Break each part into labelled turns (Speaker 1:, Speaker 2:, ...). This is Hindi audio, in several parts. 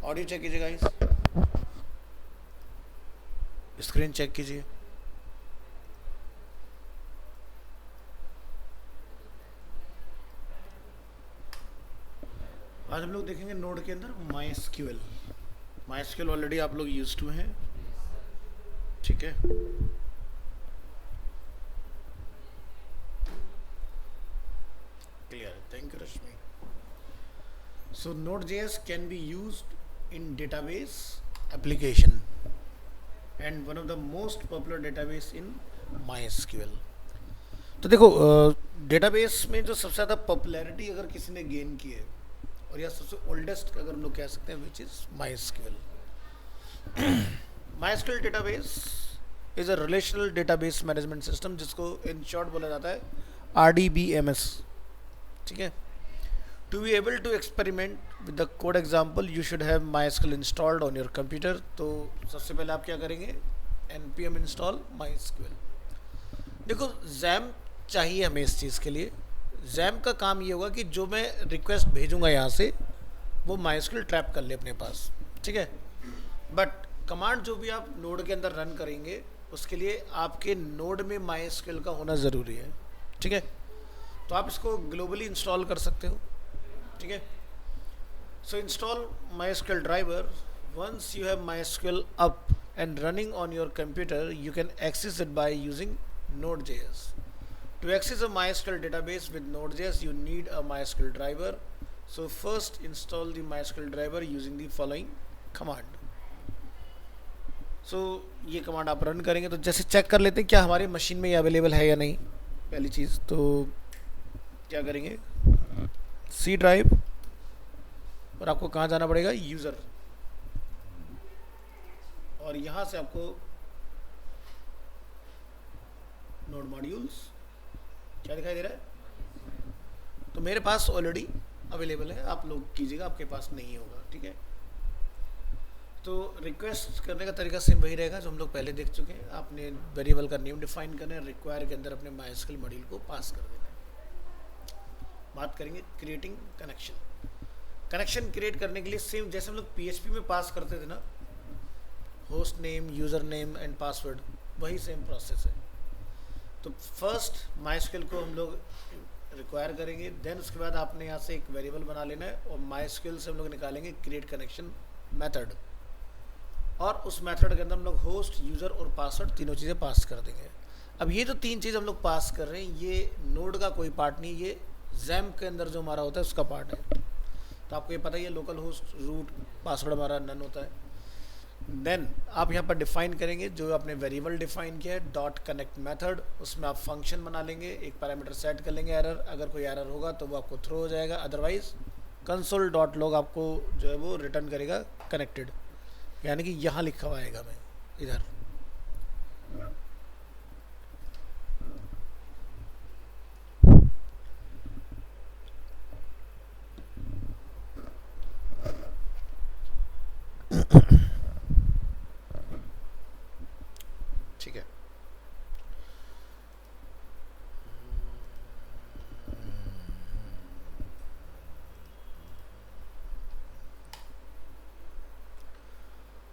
Speaker 1: ऑडियो चेक कीजिए गाइस, स्क्रीन चेक कीजिए। आज हम लोग देखेंगे नोड के अंदर माइस्क्यूएल। माइस्क्यूएल ऑलरेडी आप लोग यूज टू हैं, ठीक है। Clear, thank you Rashmi. So Node.js can be used in database application and one of the most popular database in MySQL। तो देखो डेटाबेस में जो सबसे ज़्यादा पॉपुलैरिटी अगर किसी ने गेन की है और या सबसे ओल्डेस्ट अगर हम लोग कह सकते हैं which is MySQL। MySQL database is a relational database management system, जिसको इन शॉर्ट बोला जाता है RDBMS, ठीक है। To be able to experiment with the code example, you should have MySQL installed on your computer। तो सबसे पहले आप क्या करेंगे, npm install MySQL। देखो XAMPP चाहिए हमें इस चीज़ के लिए। XAMPP का काम ये होगा कि जो मैं रिक्वेस्ट भेजूंगा यहाँ से वो MySQL ट्रैप कर ले अपने पास, ठीक है। बट कमांड जो भी आप नोड के अंदर रन करेंगे उसके लिए आपके नोड में MySQL का होना ज़रूरी है, ठीक है। तो आप इसको ग्लोबली इंस्टॉल कर सकते हो, ठीक है। So install MySQL driver. Once you have MySQL up and running on your computer, you can access it by using Node.js। To access a MySQL database with Node.js, you need a MySQL driver। So first install the MySQL driver using the following command। So ये कमांड आप रन करेंगे तो जैसे चेक कर लेते हैं क्या हमारी मशीन में ये अवेलेबल है या नहीं। पहली चीज़ तो क्या करेंगे, सी ड्राइव, और आपको कहाँ जाना पड़ेगा, यूज़र, और यहाँ से आपको नोड मॉड्यूल्स क्या दिखाई दे रहा है। तो मेरे पास ऑलरेडी अवेलेबल है, आप लोग कीजिएगा, आपके पास नहीं होगा, ठीक है। तो रिक्वेस्ट करने का तरीका सेम वही रहेगा जो हम लोग पहले देख चुके हैं। आपने वेरिएबल का नेम डिफाइन करना है, रिक्वायर के अंदर अपने MySQL मॉड्यूल को पास कर देना है। बात करेंगे क्रिएटिंग कनेक्शन। कनेक्शन क्रिएट करने के लिए सेम जैसे हम लोग PHP में पास करते थे ना, host name, user name and password, वही सेम प्रोसेस है। तो फर्स्ट MySQL को हम लोग रिक्वायर करेंगे, देन उसके बाद आपने यहाँ से एक वेरिएबल बना लेना है और MySQL से हम लोग निकालेंगे क्रिएट कनेक्शन मेथड, और उस मेथड के अंदर हम लोग होस्ट, यूज़र और पासवर्ड तीनों चीज़ें पास कर देंगे। अब ये जो तीन चीज़ हम लोग पास कर रहे हैं ये नोड का कोई पार्ट नहीं, ये XAMPP के अंदर जो हमारा होता है उसका पार्ट है। तो आपको ये पता ही है, लोकल होस्ट रूट पासवर्ड हमारा नन होता है। देन आप यहाँ पर डिफाइन करेंगे जो आपने वेरिएबल डिफाइन किया है डॉट कनेक्ट मेथड, उसमें आप फंक्शन बना लेंगे, एक पैरामीटर सेट कर लेंगे एरर, अगर कोई एरर होगा तो वो आपको थ्रो हो जाएगा, अदरवाइज कंसोल डॉट लॉग आपको जो है वो रिटर्न करेगा कनेक्टेड, यानी कि यहाँ लिखा हुआ आएगा मैं इधर। ठीक है,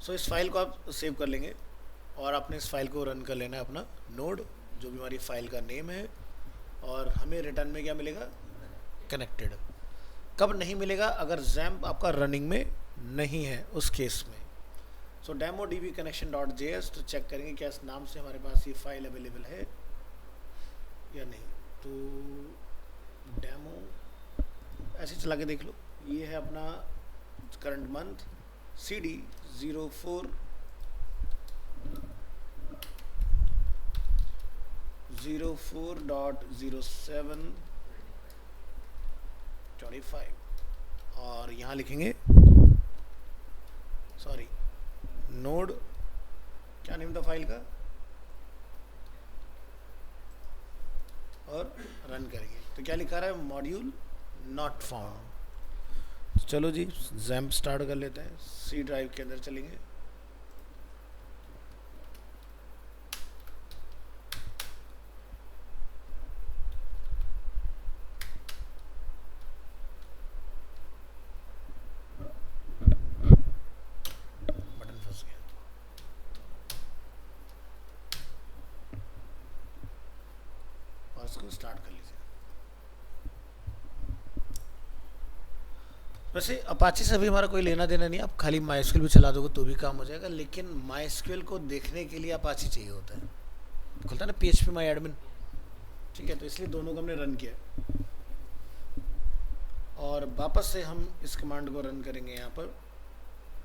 Speaker 1: सो इस फाइल को आप सेव कर लेंगे और आपने इस फाइल को रन कर लेना है अपना नोड, जो भी हमारी फाइल का नेम है, और हमें रिटर्न में क्या मिलेगा, कनेक्टेड। कब नहीं मिलेगा, अगर XAMPP आपका रनिंग में नहीं है उस केस में। So demo DB connection dot JS, तो चेक करेंगे क्या इस नाम से हमारे पास ये फाइल अवेलेबल है या नहीं। तो डेमो ऐसे चला के देख लो, ये है अपना करंट मंथ CD 04 04.0725 और यहाँ लिखेंगे सॉरी नोड, क्या नेम था फाइल का, और रन करेंगे तो क्या लिखा रहा है, मॉड्यूल नॉट फाउंड। तो चलो जी XAMPP स्टार्ट कर लेते हैं, सी ड्राइव के अंदर चलेंगे। टास्क को स्टार्ट कर लीजिए। वैसे अपाची से भी हमारा कोई लेना देना नहीं, आप खाली माइस्क्यूएल भी चला दोगे तो भी काम हो जाएगा, लेकिन माइस्क्यूएल को देखने के लिए अपाची चाहिए होता है, खुलता है ना PHP माई एडमिन, ठीक है, तो इसलिए दोनों को हमने रन किया। और वापस से हम इस कमांड को रन करेंगे यहाँ पर,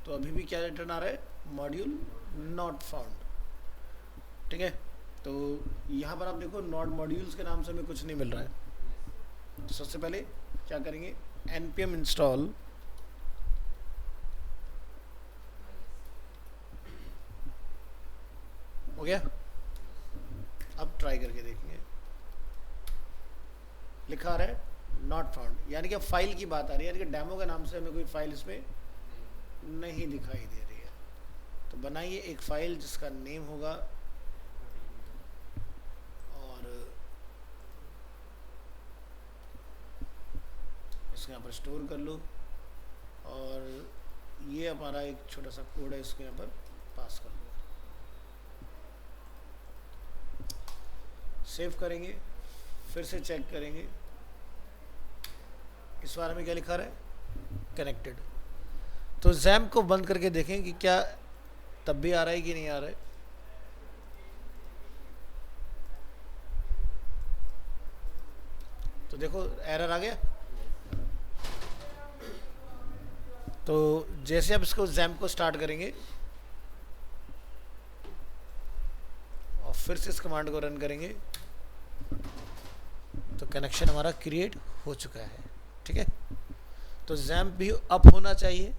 Speaker 1: तो अभी भी क्या रिटर्न आ रहा है, मॉड्यूल नॉट फाउंड, ठीक है। तो यहाँ पर आप देखो नॉट मॉड्यूल्स के नाम से हमें कुछ नहीं मिल रहा है। तो सबसे पहले क्या करेंगे, npm इंस्टॉल हो गया। अब ट्राई करके देखेंगे, लिखा आ रहा है नॉट फाउंड, यानी कि फाइल की बात आ रही है, यानी कि डेमो के नाम से हमें कोई फाइल इसमें नहीं दिखाई दे रही है। तो बनाइए एक फाइल जिसका नेम होगा, और इसको यहाँ पर स्टोर कर लो, और ये हमारा एक छोटा सा कोड है, इसको यहाँ पर पास कर लो, सेव करेंगे, फिर से चेक करेंगे, इस बार हमें क्या लिखा रहा है, कनेक्टेड। तो जैम्प को बंद करके देखें कि क्या तब भी आ रहा है कि नहीं आ रहा है। तो देखो एरर आ गया। तो जैसे आप इसको जैम्प को स्टार्ट करेंगे और फिर से इस कमांड को रन करेंगे, तो कनेक्शन हमारा क्रिएट हो चुका है, ठीक है। तो जैम्प भी अप होना चाहिए,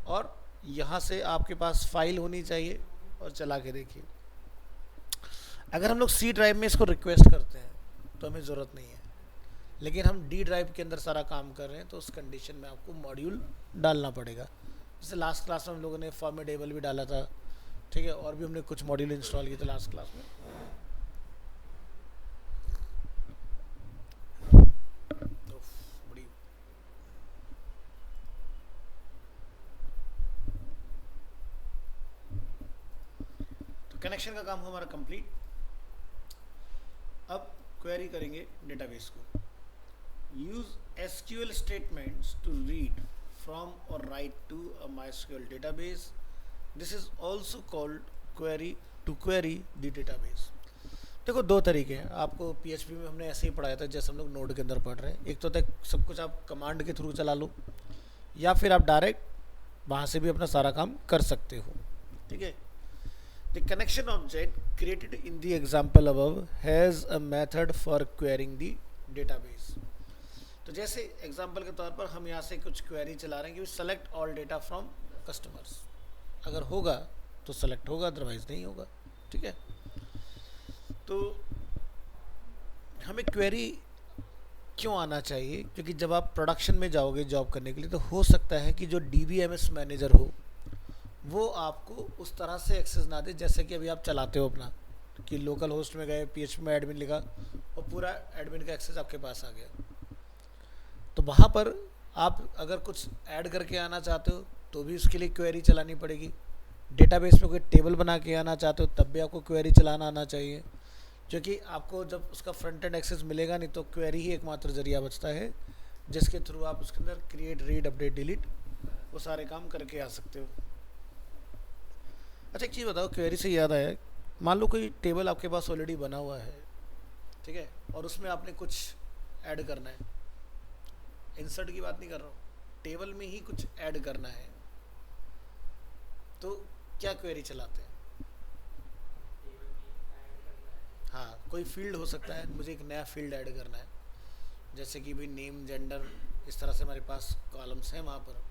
Speaker 1: और यहाँ से आपके पास फाइल होनी चाहिए, और चला के देखिए। अगर हम लोग C ड्राइव में इसको रिक्वेस्ट करते हैं तो हमें ज़रूरत नहीं है, लेकिन हम D ड्राइव के अंदर सारा काम कर रहे हैं, तो उस कंडीशन में आपको मॉड्यूल डालना पड़ेगा। जैसे लास्ट क्लास में हम लोगों ने फॉर्मेडेबल भी डाला था, ठीक है, और भी हमने कुछ मॉड्यूल इंस्टॉल किए थे लास्ट क्लास में। कनेक्शन का काम हमारा कंप्लीट। अब क्वेरी करेंगे डेटाबेस को। Use SQL statements to read from or write to a MySQL database. This is also called query to query the database. देखो दो तरीके हैं, आपको PHP में हमने ऐसे ही पढ़ाया था जैसे हम लोग नोड के अंदर पढ़ रहे हैं। एक तो तक सब कुछ आप कमांड के थ्रू चला लो, या फिर आप डायरेक्ट वहाँ से भी अपना सारा काम कर सकते हो, ठीक है। The connection object created in the example above has a method for querying the database. तो जैसे एग्जाम्पल के तौर पर हम यहाँ से कुछ क्वेरी चला रहे हैं कि select all data from customers, अगर होगा तो सेलेक्ट होगा, अदरवाइज नहीं होगा, ठीक है। तो हमें क्वेरी क्यों आना चाहिए, क्योंकि जब आप प्रोडक्शन में जाओगे जॉब करने के लिए, तो हो सकता है कि जो DBMS मैनेजर हो वो आपको उस तरह से एक्सेस ना दे, जैसे कि अभी आप चलाते हो अपना, कि लोकल होस्ट में गए, PHP में एडमिन लिखा और पूरा एडमिन का एक्सेस आपके पास आ गया। तो वहाँ पर आप अगर कुछ ऐड करके आना चाहते हो तो भी उसके लिए क्वेरी चलानी पड़ेगी। डेटाबेस में कोई टेबल बना के आना चाहते हो तब भी आपको क्वेरी चलाना आना चाहिए, क्योंकि आपको जब उसका फ्रंट एंड एक्सेस मिलेगा नहीं, तो क्वेरी ही एकमात्र जरिया बचता है जिसके थ्रू आप उसके अंदर क्रिएट, रीड, अपडेट, डिलीट वो सारे काम करके आ सकते हो। अच्छा एक चीज़ बताओ, क्वेरी से याद आया, मान लो कोई टेबल आपके पास ऑलरेडी बना हुआ है, ठीक है, और उसमें आपने कुछ ऐड करना है, इंसर्ट की बात नहीं कर रहा हूँ, टेबल में ही कुछ ऐड करना है, तो क्या क्वेरी चलाते हैं? हाँ, कोई फील्ड हो सकता है, मुझे एक नया फील्ड ऐड करना है, जैसे कि भाई नेम, जेंडर, इस तरह से हमारे पास कॉलम्स हैं वहाँ पर,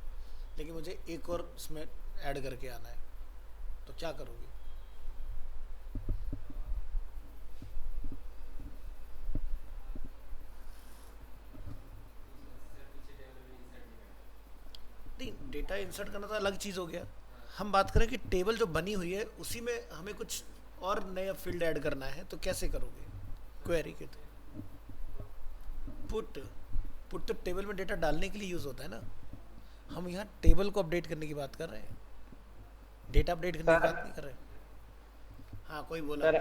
Speaker 1: लेकिन मुझे एक और उसमें ऐड करके आना है, तो क्या करोगे? नहीं, डेटा इंसर्ट करना तो अलग चीज़ हो गया। हम बात करें कि टेबल जो बनी हुई है उसी में हमें कुछ और नया फील्ड ऐड करना है, तो कैसे करोगे? क्वेरी के थ्रू। पुट तो टेबल में डेटा डालने के लिए यूज़ होता है ना, हम यहाँ टेबल को अपडेट करने की बात कर रहे हैं, डेटा अपडेट करने की बात नहीं कर रहे। हाँ कोई बोला।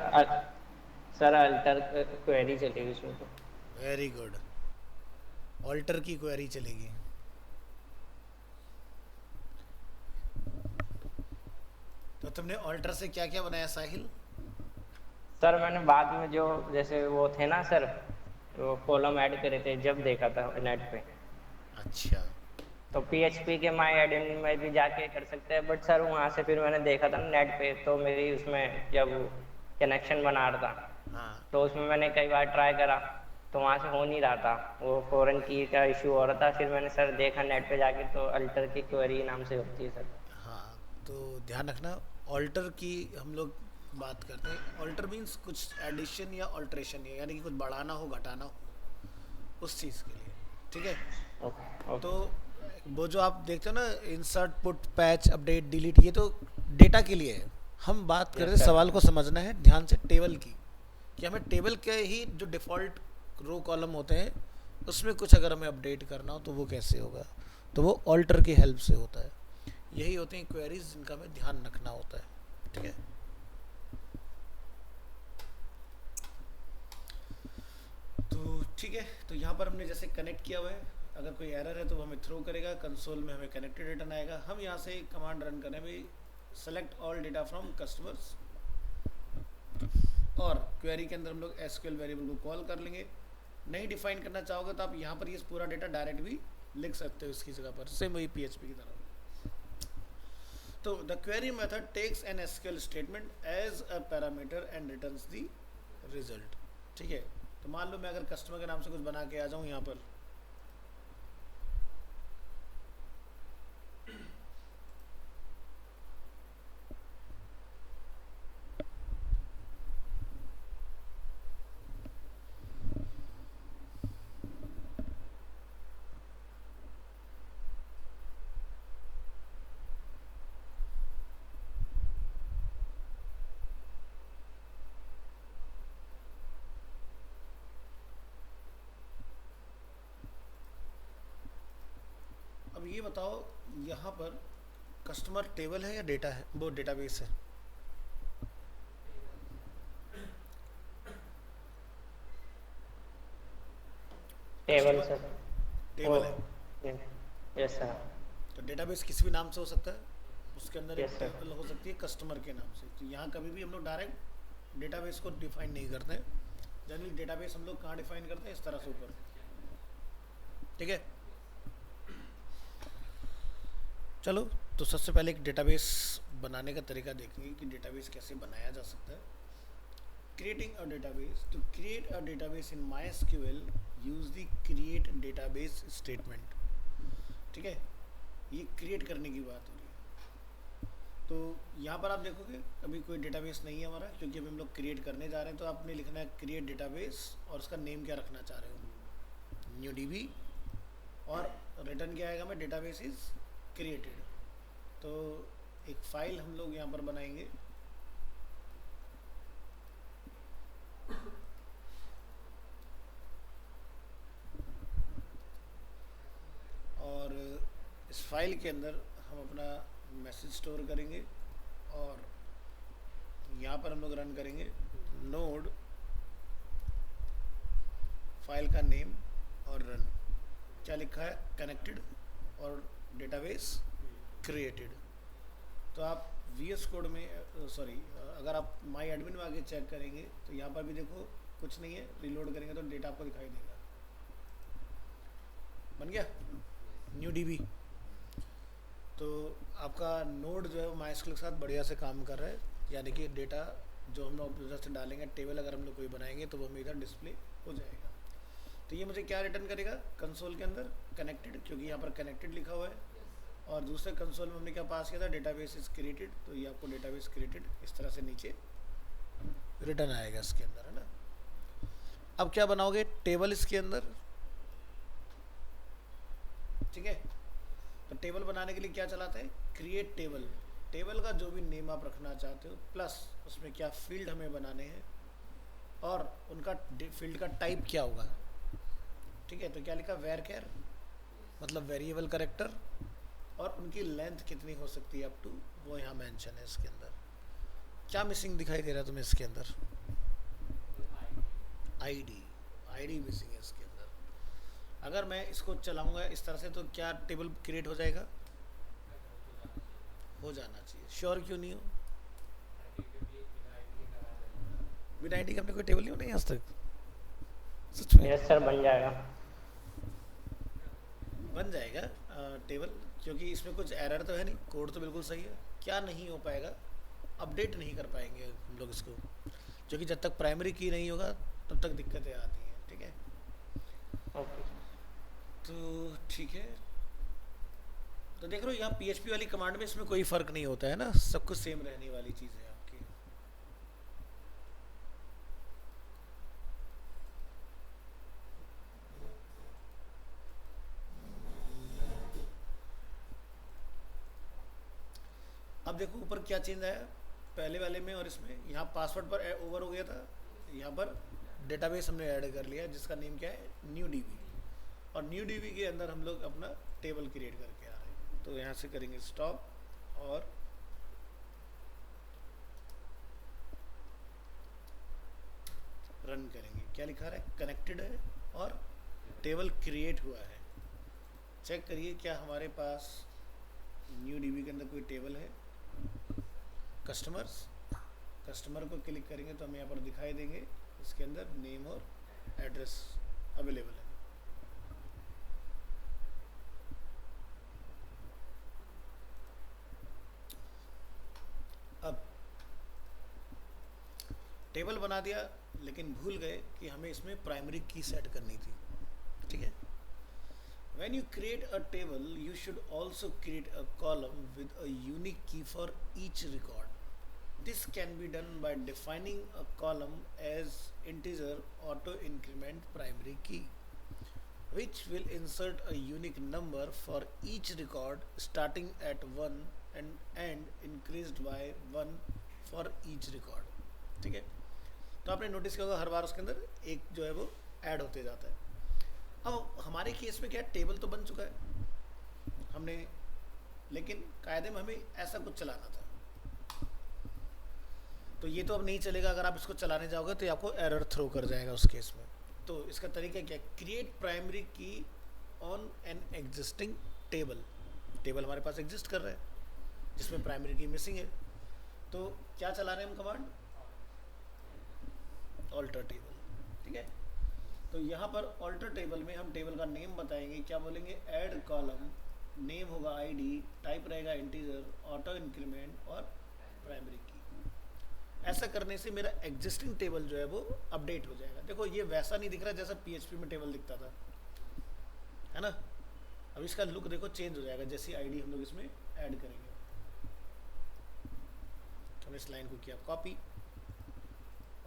Speaker 2: सर अल्टर क्वेरी चलेगी उसमें तो।
Speaker 1: वेरी गुड, ऑल्टर की क्वेरी चलेगी। तो तुमने ऑल्टर से क्या क्या बनाया साहिल?
Speaker 2: सर मैंने बाद में जो जैसे वो थे ना सर, वो कॉलम ऐड करे थे जब देखा था नेट पे।
Speaker 1: अच्छा।
Speaker 2: तो पीएचपी के माई एडमिन में भी जाके कर सकते हैं, बट सर वहाँ से फिर मैंने देखा था नेट पे, तो मेरी उसमें जब कनेक्शन बना रहा था
Speaker 1: हाँ।
Speaker 2: तो उसमें मैंने कई बार ट्राई करा, तो वहाँ से हो नहीं रहा था, वो फॉरेन की का इशू हो रहा था। फिर मैंने सर देखा नेट पे जाके, तो अल्टर की क्वेरी नाम से होती है सर।
Speaker 1: हाँ, तो ध्यान रखना, ऑल्टर की हम लोग बात करते हैं। ऑल्टर मीन्स कुछ एडिशन या ऑल्ट्रेशन, यानी कि कुछ बढ़ाना हो घटाना हो उस चीज़ के लिए, ठीक है।
Speaker 2: ओके
Speaker 1: तो
Speaker 2: ओके।
Speaker 1: वो जो आप देखते हो ना, insert put patch update delete, ये तो डेटा के लिए है। हम बात कर रहे
Speaker 2: यस
Speaker 1: हैं,
Speaker 2: सर।
Speaker 1: सवाल को समझना है ध्यान से, टेबल की, कि हमें टेबल के ही जो डिफ़ॉल्ट रो कॉलम होते हैं उसमें कुछ अगर हमें अपडेट करना हो तो वो कैसे होगा, तो वो ऑल्टर की हेल्प से होता है। यही होते हैं क्वेरीज जिनका हमें ध्यान रखना होता है, ठीक है। तो ठीक है, तो यहाँ पर हमने जैसे कनेक्ट किया हुआ है, अगर कोई एरर है तो वो हमें थ्रो करेगा, कंसोल में हमें कनेक्टेड रिटर्न आएगा। हम यहाँ से कमांड रन करें भाई, select all data from customers, और क्वेरी के अंदर हम लोग एसक्यूएल वेरिएबल को कॉल कर लेंगे। नहीं डिफाइन करना चाहोगे तो आप यहाँ पर ये पूरा डेटा डायरेक्ट भी लिख सकते हो इसकी जगह पर, सेम वही पीएचपी की तरह। तो the query method takes an SQL statement as a parameter and returns the result, ठीक है। तो मान लो मैं अगर कस्टमर के नाम से कुछ बना के आ जाऊँ यहाँ पर, अब ये बताओ यहाँ पर कस्टमर टेबल है या डेटा है, वो डेटाबेस है?
Speaker 2: Table
Speaker 1: customer
Speaker 2: sir. ओ।
Speaker 1: टेबल है।
Speaker 2: Yes sir.
Speaker 1: तो डेटाबेस किसी भी नाम से हो सकता है, उसके अंदर एक
Speaker 2: यस सर।
Speaker 1: टेबल हो सकती है कस्टमर के नाम से। तो यहाँ कभी भी हम लोग डायरेक्ट डेटाबेस को डिफाइन नहीं करते हैं। जनरली डेटाबेस हम लोग कहाँ डिफाइन करते हैं, इस तरह से ऊपर, ठीक है। चलो, तो सबसे पहले एक डेटाबेस बनाने का तरीका देखेंगे कि डेटाबेस कैसे बनाया जा सकता है। Creating a database, to create a database in MySQL use the create database statement, ठीक है। ये क्रिएट करने की बात हो रही है। तो यहाँ पर आप देखोगे अभी कोई डेटाबेस नहीं है हमारा, क्योंकि अभी हम लोग क्रिएट करने जा रहे हैं। तो आपने लिखना है क्रिएट डेटाबेस, और उसका नेम क्या रखना चाह रहे हो, न्यू डीबी, और रिटर्न क्या आएगा, मैं डेटाबेस इज क्रिएटेड। तो एक फाइल हम लोग यहाँ पर बनाएंगे, और इस फाइल के अंदर हम अपना मैसेज स्टोर करेंगे, और यहाँ पर हम लोग रन करेंगे नोड, फाइल का नेम और रन। क्या लिखा है, कनेक्टेड और डेटाबेस क्रिएटेड। तो आप VS कोड में, सॉरी, अगर आप माई एडमिन में आगे चेक करेंगे तो यहाँ पर भी देखो कुछ नहीं है, रिलोड करेंगे तो डेटा आपको दिखाई देगा, बन गया न्यू डीबी। तो आपका नोड जो है वो MySQL के साथ बढ़िया से काम कर रहा है, यानी कि डेटा जो हम लोग उधर से डालेंगे, टेबल अगर हम लोग कोई बनाएंगे तो वो हमें इधर डिस्प्ले हो जाएगा। तो ये मुझे क्या रिटर्न करेगा कंसोल के अंदर, कनेक्टेड, क्योंकि यहाँ पर कनेक्टेड लिखा हुआ है। और दूसरे कंसोल में हमने क्या पास किया था, डेटाबेस इज क्रिएटेड, तो ये आपको डेटाबेस क्रिएटेड इस तरह से नीचे रिटर्न आएगा इसके अंदर, है ना। अब क्या बनाओगे, टेबल इसके अंदर, ठीक है। तो टेबल बनाने के लिए क्या चलाते हैं, क्रिएट टेबल। टेबल का जो भी नेम आप रखना चाहते हो, प्लस उसमें क्या फील्ड हमें बनाने हैं, और उनका फील्ड का टाइप क्या होगा, ठीक है। तो क्या लिखा, वेर कैर, मतलब वेरिएबल करेक्टर, और उनकी लेंथ कितनी हो सकती है अप टू, वो यहाँ मेंशन है इसके अंदर। क्या मिसिंग दिखाई दे रहा है तुम्हें इसके अंदर? आईडी, आईडी मिसिंग है इसके अंदर। अगर मैं इसको चलाऊंगा इस तरह से तो क्या टेबल क्रिएट हो जाएगा? हो जाना चाहिए। श्योर क्यों नहीं हो? बिना आईडी के हमने कोई टेबल नहीं बनाई आज तक, सच में?
Speaker 2: यस सर, बन जाएगा।
Speaker 1: बन जाएगा टेबल, क्योंकि इसमें कुछ एरर तो है नहीं, कोड तो बिल्कुल सही है। क्या नहीं हो पाएगा? अपडेट नहीं कर पाएंगे हम लोग इसको, क्योंकि जब तक प्राइमरी की नहीं होगा तब तक दिक्कतें आती हैं, ठीक है?
Speaker 2: ओके।
Speaker 1: तो ठीक है, तो देख रहे हो यहाँ PHP वाली कमांड में इसमें कोई फ़र्क नहीं होता है ना, सब कुछ सेम रहने वाली चीज़ है आपकी। अब देखो ऊपर क्या चेंज आया पहले वाले में और इसमें। यहाँ पासवर्ड पर ओवर हो गया था, यहाँ पर डेटाबेस हमने ऐड कर लिया जिसका नेम क्या है, न्यू डीबी। और न्यू डीबी के अंदर हम लोग अपना टेबल क्रिएट करके आ रहे हैं। तो यहाँ से करेंगे स्टॉप और रन करेंगे। क्या लिखा रहा है? कनेक्टेड है और टेबल क्रिएट हुआ है। चेक करिए क्या हमारे पास न्यू डीबी के अंदर कोई टेबल है। कस्टमर्स, कस्टमर को क्लिक करेंगे तो हमें यहाँ पर दिखाई देंगे, इसके अंदर नेम और एड्रेस अवेलेबल है। अब टेबल बना दिया, लेकिन भूल गए कि हमें इसमें प्राइमरी की सेट करनी थी, ठीक है? When you create a table, you should also create a column with a unique key for each record. This can be done by defining a column as integer auto increment primary key, which will insert a unique number for each record starting at 1 and increased by 1 for each record. ठीक है? तो आपने नोटिस किया होगा हर बार उसके अंदर एक जो है वो ऐड होते जाता है। अब हमारे केस में क्या है, टेबल तो बन चुका है हमने, लेकिन कायदे में हमें ऐसा कुछ चलाना था। तो ये तो अब नहीं चलेगा, अगर आप इसको चलाने जाओगे तो ये आपको एरर थ्रो कर जाएगा उस केस में। तो इसका तरीका क्या है? क्रिएट प्राइमरी की on an existing table. Table हमारे पास एग्जिस्ट कर रहा है जिसमें प्राइमरी की मिसिंग है। तो क्या चला रहे हैं हम कमांड? ऑल्टर टेबल, ठीक है? तो यहाँ पर ऑल्टर टेबल में हम टेबल का नेम बताएंगे। क्या बोलेंगे? ऐड कॉलम, नेम होगा आईडी, टाइप रहेगा इंटीजर, ऑटो इंक्रीमेंट और प्राइमरी की। ऐसा करने से मेरा एग्जिस्टिंग टेबल जो है वो अपडेट हो जाएगा। देखो ये वैसा नहीं दिख रहा जैसा PHP में टेबल दिखता था, है ना? अब इसका लुक देखो चेंज हो जाएगा जैसी आईडी हम लोग इसमें ऐड करेंगे। हमने इस लाइन को किया कॉपी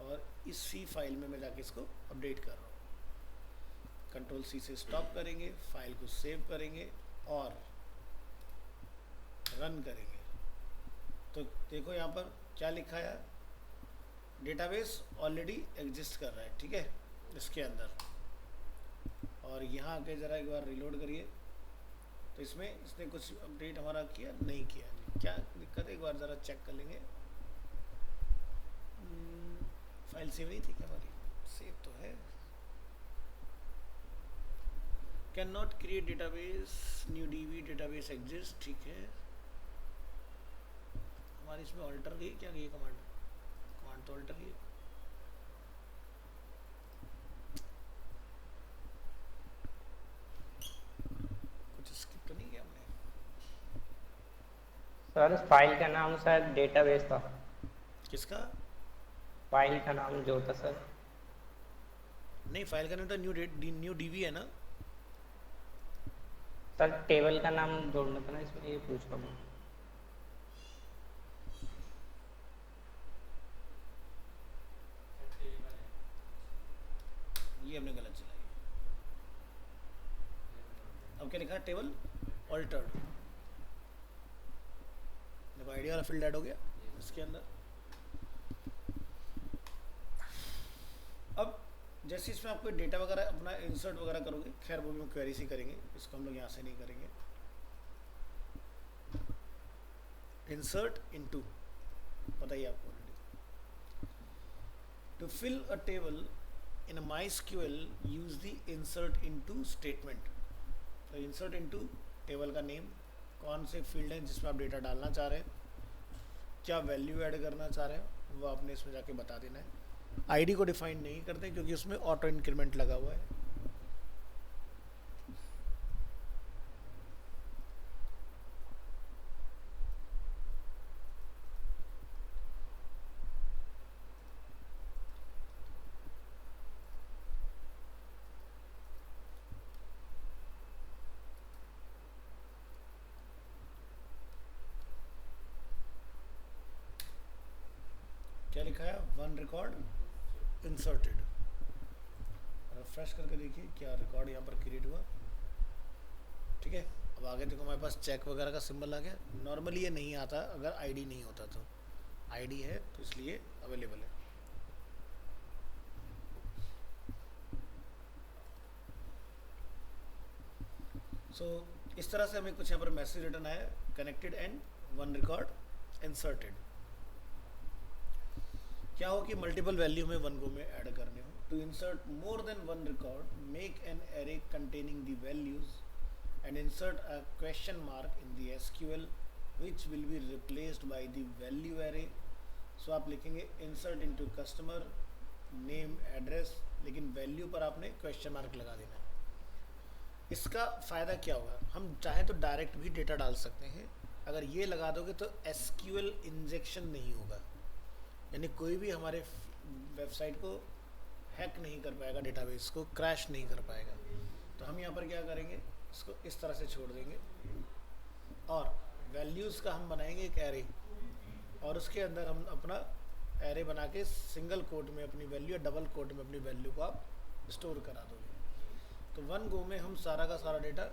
Speaker 1: और इसी फाइल में मैं जाके इसको अपडेट कर रहा हूँ। Ctrl+C से स्टॉप करेंगे, फाइल को सेव करेंगे और रन करेंगे। तो देखो यहाँ पर क्या लिखा है, डेटाबेस ऑलरेडी एग्जिस्ट कर रहा है, ठीक है, इसके अंदर। और यहाँ आके ज़रा एक बार रिलोड करिए तो इसमें इसने कुछ अपडेट हमारा किया नहीं किया, क्या दिक्कत है एक बार ज़रा चेक कर लेंगे। फाइल सेव नहीं थी क्या हमारी? सेव तो है। Can not create database, new dB database exist, ठीक है। हमारी इसमें ऑल्टर गई क्या? ये कमांड तो ऑल्टर गई। कुछ स्किप तो नहीं किया हमने?
Speaker 2: सर फाइल का नाम शायद डेटाबेस था।
Speaker 1: किसका?
Speaker 2: फाइल का नाम जो था सर।
Speaker 1: नहीं, फाइल का नाम तो न्यू डीबी है ना।
Speaker 2: सर टेबल का नाम जोड़ना था ना इसमें, ये पूछ रहा हूँ।
Speaker 1: ये हमने गलत चलाई। अब क्या लिखा है? Table altered. देखो आईडी वाला फील्ड ऐड हो गया इसके अंदर। अब जैसे इसमें आपको डेटा वगैरह अपना इंसर्ट वगैरह करोगे, खैर वो भी हम क्वेरी से करेंगे, इसको हम लोग यहाँ से नहीं करेंगे। इंसर्ट इनटू पता ही आपको already. To fill a table in a MySQL use the insert into statement. तो insert into टेबल का नेम, कौन से फील्ड हैं जिसमें आप डेटा डालना चाह रहे हैं, क्या वैल्यू ऐड करना चाह रहे हैं, वो आपने इसमें जाके बता देना है। आईडी को डिफाइन नहीं करते क्योंकि उसमें ऑटो इंक्रीमेंट लगा हुआ है। क्या लिखा है, वन रिकॉर्ड इंसर्टेड। रिफ्रेश करके देखिए क्या रिकॉर्ड यहाँ पर क्रिएट हुआ। ठीक है, अब आगे देखो हमारे पास चेक वगैरह का सिंबल आ गया। नॉर्मली ये नहीं आता अगर आईडी नहीं होता, तो आईडी है तो इसलिए अवेलेबल है। इस तरह से हमें कुछ यहाँ पर मैसेज रिटर्न आया, connected and one record inserted. क्या हो कि मल्टीपल वैल्यू में वन गो में ऐड करने हो। To insert more than one record make an array containing the values and insert a question mark in the SQL which will be replaced by the value array. So आप लिखेंगे insert into customer name address, लेकिन वैल्यू पर आपने क्वेश्चन मार्क लगा देना है। इसका फ़ायदा क्या होगा, हम चाहें तो डायरेक्ट भी डेटा डाल सकते हैं। अगर ये लगा दोगे तो SQL इंजेक्शन नहीं होगा, यानी कोई भी हमारे वेबसाइट को हैक नहीं कर पाएगा, डेटाबेस को क्रैश नहीं कर पाएगा। तो हम यहाँ पर क्या करेंगे, इसको इस तरह से छोड़ देंगे और वैल्यूज़ का हम बनाएंगे एक एरे, और उसके अंदर हम अपना एरे बना के सिंगल कोट में अपनी वैल्यू या डबल कोट में अपनी वैल्यू को आप स्टोर करा दोगे। तो वन गो में हम सारा का सारा डेटा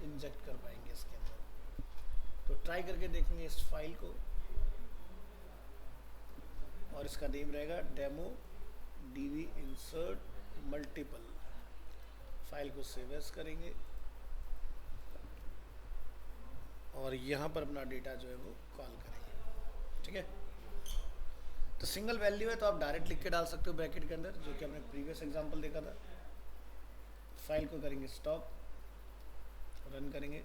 Speaker 1: इंजेक्ट कर पाएंगे इसके अंदर। तो ट्राई करके देखेंगे इस फाइल को, और इसका नेम रहेगा demo DV insert multiple. File को सेव एज करेंगे और यहाँ पर अपना डेटा जो है वो कॉल करेंगे। ठीक है, तो सिंगल वैल्यू है तो आप डायरेक्ट लिख के डाल सकते हो ब्रैकेट के अंदर, जो कि हमने प्रीवियस एग्जांपल देखा था। फाइल को करेंगे स्टॉप, रन करेंगे।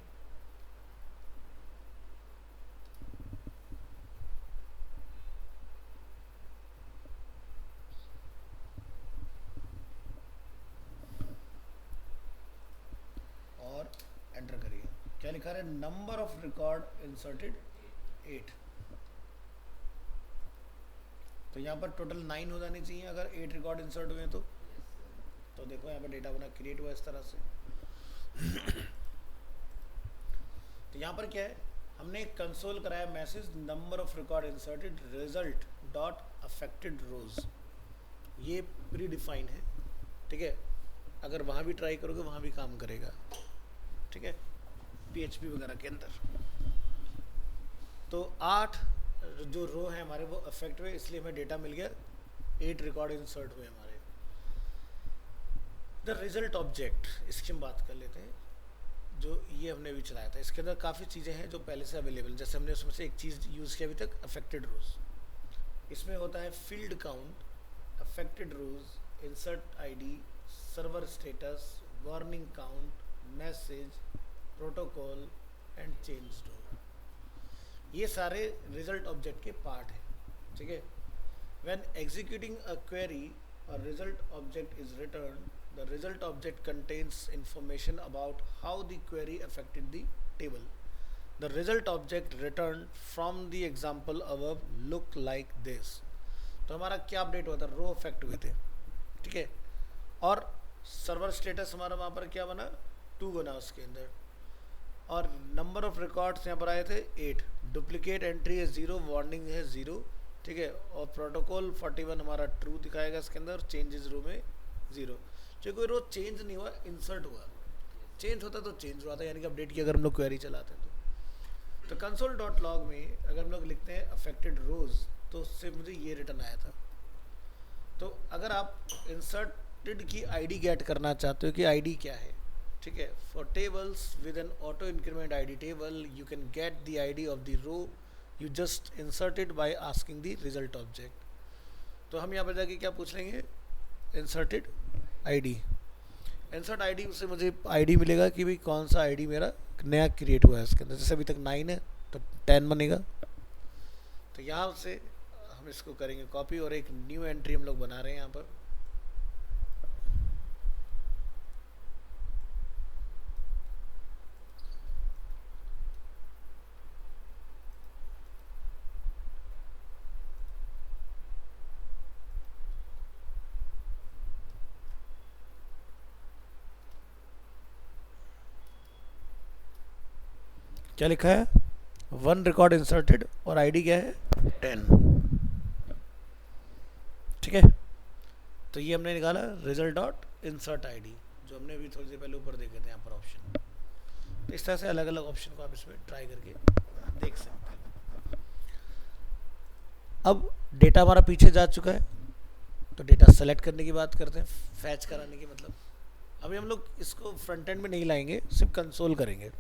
Speaker 1: और एंटर करिए। क्या लिखा है, नंबर ऑफ रिकॉर्ड इंसर्टेड 8। तो यहाँ पर टोटल 9 हो जाने चाहिए अगर 8 रिकॉर्ड इंसर्ट हुए तो देखो यहाँ पर डेटा बना क्रिएट हुआ इस तरह से। तो यहाँ पर क्या है, हमने एक कंसोल कराया message number of record inserted result dot affected rows. ये प्री डिफाइन है। ठीक है, अगर वहाँ भी ट्राई करोगे वहाँ भी काम करेगा। ठीक है, PHP वगैरह के अंदर। तो 8 जो रो है हमारे वो अफेक्ट हुए, इसलिए हमें डेटा मिल गया 8 रिकॉर्ड इंसर्ट हुए हमारे। द रिजल्ट ऑब्जेक्ट, इसकी हम बात कर लेते हैं, जो ये हमने भी चलाया था। इसके अंदर काफ़ी चीज़ें हैं जो पहले से अवेलेबल, जैसे हमने उसमें से एक चीज़ यूज़ किया अभी तक, अफेक्टेड रोज। इसमें होता है field count, affected rows, insert ID, server status, warning count, message, protocol and change to. ये सारे रिजल्ट ऑब्जेक्ट के पार्ट हैं। ठीक है, when executing a query a result object is returned, the result object contains information about how the query affected the table. The result object returned from the example above look like this. तो हमारा क्या अपडेट हुआ था, रो अफेक्ट हुए थे। ठीक है, और सर्वर स्टेटस हमारा वहाँ पर क्या बना, 2 बना उसके अंदर, और नंबर ऑफ रिकॉर्ड्स यहाँ पर आए थे 8, डुप्लीकेट एंट्री है 0, वार्निंग है 0। ठीक है, और प्रोटोकॉल 41 हमारा ट्रू दिखाएगा इसके अंदर, चेंजेस रो में 0। जो कोई रो चेंज नहीं हुआ, इंसर्ट हुआ। चेंज होता तो चेंज हुआ था, यानी कि अपडेट की अगर हम लोग क्वेरी चलाते हैं तो कंसोल डॉट लॉग में अगर हम लोग लिखते हैं अफेक्टेड रोज, तो उससे मुझे ये रिटर्न आया था। तो अगर आप इंसर्टेड की आईडी गेट करना चाहते हो कि आईडी क्या है, ठीक है, for tables with an auto increment ID table you can get the ID of the row you just insert it by asking the result object। तो हम यहाँ पर जाके क्या पूछ लेंगे, inserted आईडी, इंसर्ट आईडी से मुझे आईडी मिलेगा कि भाई कौन सा आईडी मेरा नया क्रिएट हुआ है इसके अंदर। जैसे अभी तक 9 है तो 10 बनेगा। तो यहाँ से हम इसको करेंगे कॉपी और एक न्यू एंट्री हम लोग बना रहे हैं यहाँ पर। क्या लिखा है, 1 रिकॉर्ड इंसर्टेड और आईडी क्या है 10। ठीक है, तो ये हमने निकाला रिजल्ट डॉट इंसर्ट आईडी, जो हमने अभी थोड़ी देर पहले ऊपर देखे थे यहाँ पर ऑप्शन। तो इस तरह से अलग अलग ऑप्शन को आप इसमें ट्राई करके देख सकते हैं। अब डेटा हमारा पीछे जा चुका है, तो डेटा सेलेक्ट करने की बात करते हैं, फैच कराने की। मतलब अभी हम लोग इसको फ्रंट एंड में नहीं लाएंगे, सिर्फ कंसोल करेंगे।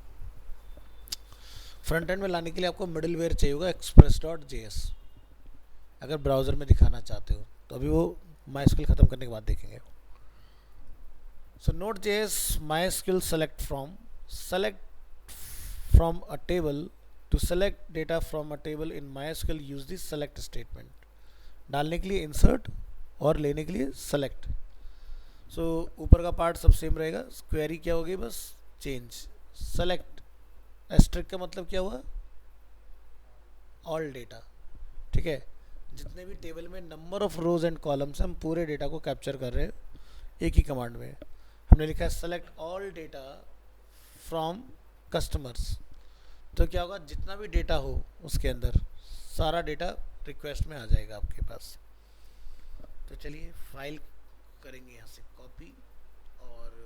Speaker 1: फ्रंट एंड में लाने के लिए आपको मिडिलवेयर चाहिए होगा express.js, अगर ब्राउज़र में दिखाना चाहते हो तो। अभी वो MySQL ख़त्म करने के बाद देखेंगे। सो Node.js MySQL select from a table to select data from a table in MySQL use the select statement। डालने के लिए insert और लेने के लिए select। सो ऊपर का पार्ट सब सेम रहेगा, क्वेरी क्या होगी बस चेंज। select एस्ट्रिक का मतलब क्या हुआ, ऑल डेटा। ठीक है, जितने भी टेबल में number of rose and columns हम पूरे डेटा को कैप्चर कर रहे हैं एक ही कमांड में। हमने लिखा है select all data from customers. तो क्या होगा, जितना भी डेटा हो उसके अंदर सारा डेटा रिक्वेस्ट में आ जाएगा आपके पास। तो चलिए फाइल करेंगे यहाँ से कॉपी और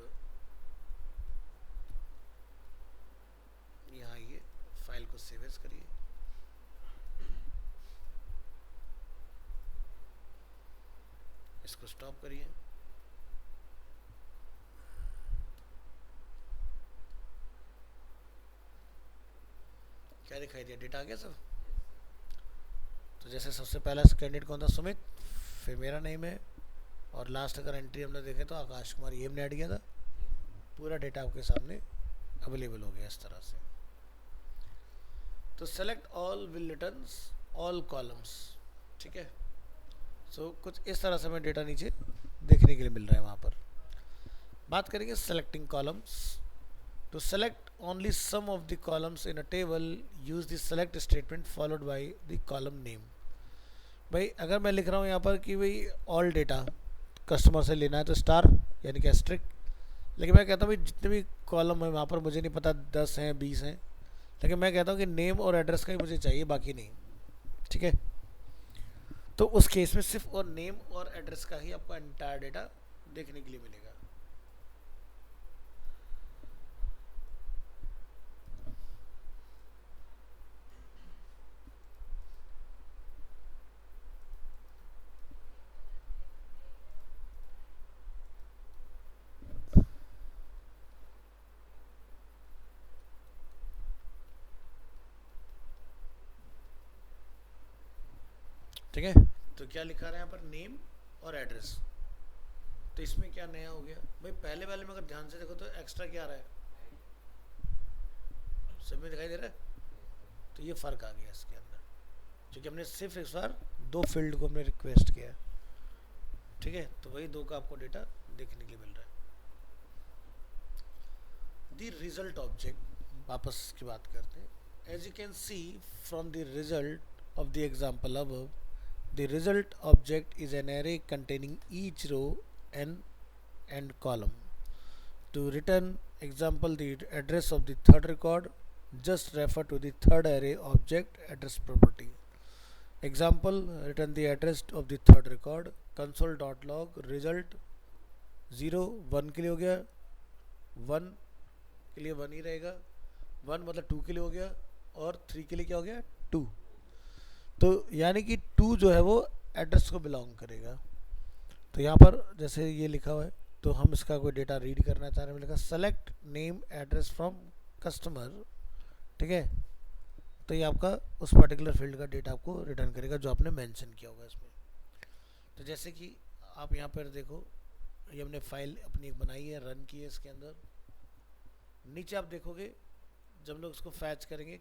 Speaker 1: यहाँ ये फाइल को सेव एज करिए। इसको स्टॉप करिए। क्या दिखाई दिया, डेटा आ गया सब। तो जैसे सबसे पहला कैंडिडेट कौन था, सुमित, फिर मेरा नेम है और लास्ट अगर एंट्री हमने देखे तो आकाश कुमार, ये हमने ऐड किया था। पूरा डेटा आपके सामने अवेलेबल हो गया इस तरह से। तो select all will returns all columns. ठीक है, सो कुछ इस तरह से हमें डेटा नीचे देखने के लिए मिल रहा है। वहाँ पर बात करेंगे selecting columns. To select only some of the columns in a table use the select statement followed by the column name. भाई अगर मैं लिख रहा हूँ यहाँ पर कि भाई ऑल डेटा कस्टमर से लेना है तो स्टार यानी कि एस्ट्रिक। लेकिन मैं कहता हूँ भाई जितने भी कॉलम है वहाँ पर मुझे नहीं पता 10 हैं 20 हैं, लेकिन मैं कहता हूँ कि नेम और एड्रेस का ही मुझे चाहिए, बाकी नहीं। ठीक है, तो उस केस में सिर्फ और नेम और एड्रेस का ही आपको एंटायर डेटा देखने के लिए मिलेगा। ठीक है, तो क्या लिखा रहा है यहाँ पर, नेम और एड्रेस। तो इसमें क्या नया हो गया भाई, पहले वाले में अगर ध्यान से देखो तो एक्स्ट्रा क्या आ रहा है, सब में दिखाई दे रहा है। तो ये फ़र्क आ गया इसके अंदर, क्योंकि हमने सिर्फ इस बार 2 फील्ड को हमने रिक्वेस्ट किया। ठीक है, तो वही 2 का आपको डेटा देखने के लिए मिल रहा है। द रिजल्ट ऑब्जेक्ट, वापस की बात करते हैं। As you can see from the result of the example above, the result object is an array containing each row and column. To return example the address of the third record, just refer to the third array object address property. Example, return the address of the third record, console.log result 0 1 के लिए हो गया, 1 के लिए 1 ही रहेगा, 1 मतलब 2 के लिए हो गया, और 3 के लिए क्या हो गया 2। तो यानी कि 2 जो है वो एड्रेस को बिलोंग करेगा। तो यहाँ पर जैसे ये लिखा हुआ है, तो हम इसका कोई डेटा रीड करना चाह रहे हैं, लिखा select name address from customer. ठीक है, तो ये आपका उस पर्टिकुलर फील्ड का डेटा आपको रिटर्न करेगा जो आपने मेंशन किया होगा इसमें। तो जैसे कि आप यहाँ पर देखो, ये हमने फाइल अपनी एक बनाई है, रन की है इसके अंदर। नीचे आप देखोगे जब हम लोग इसको फैच करेंगे,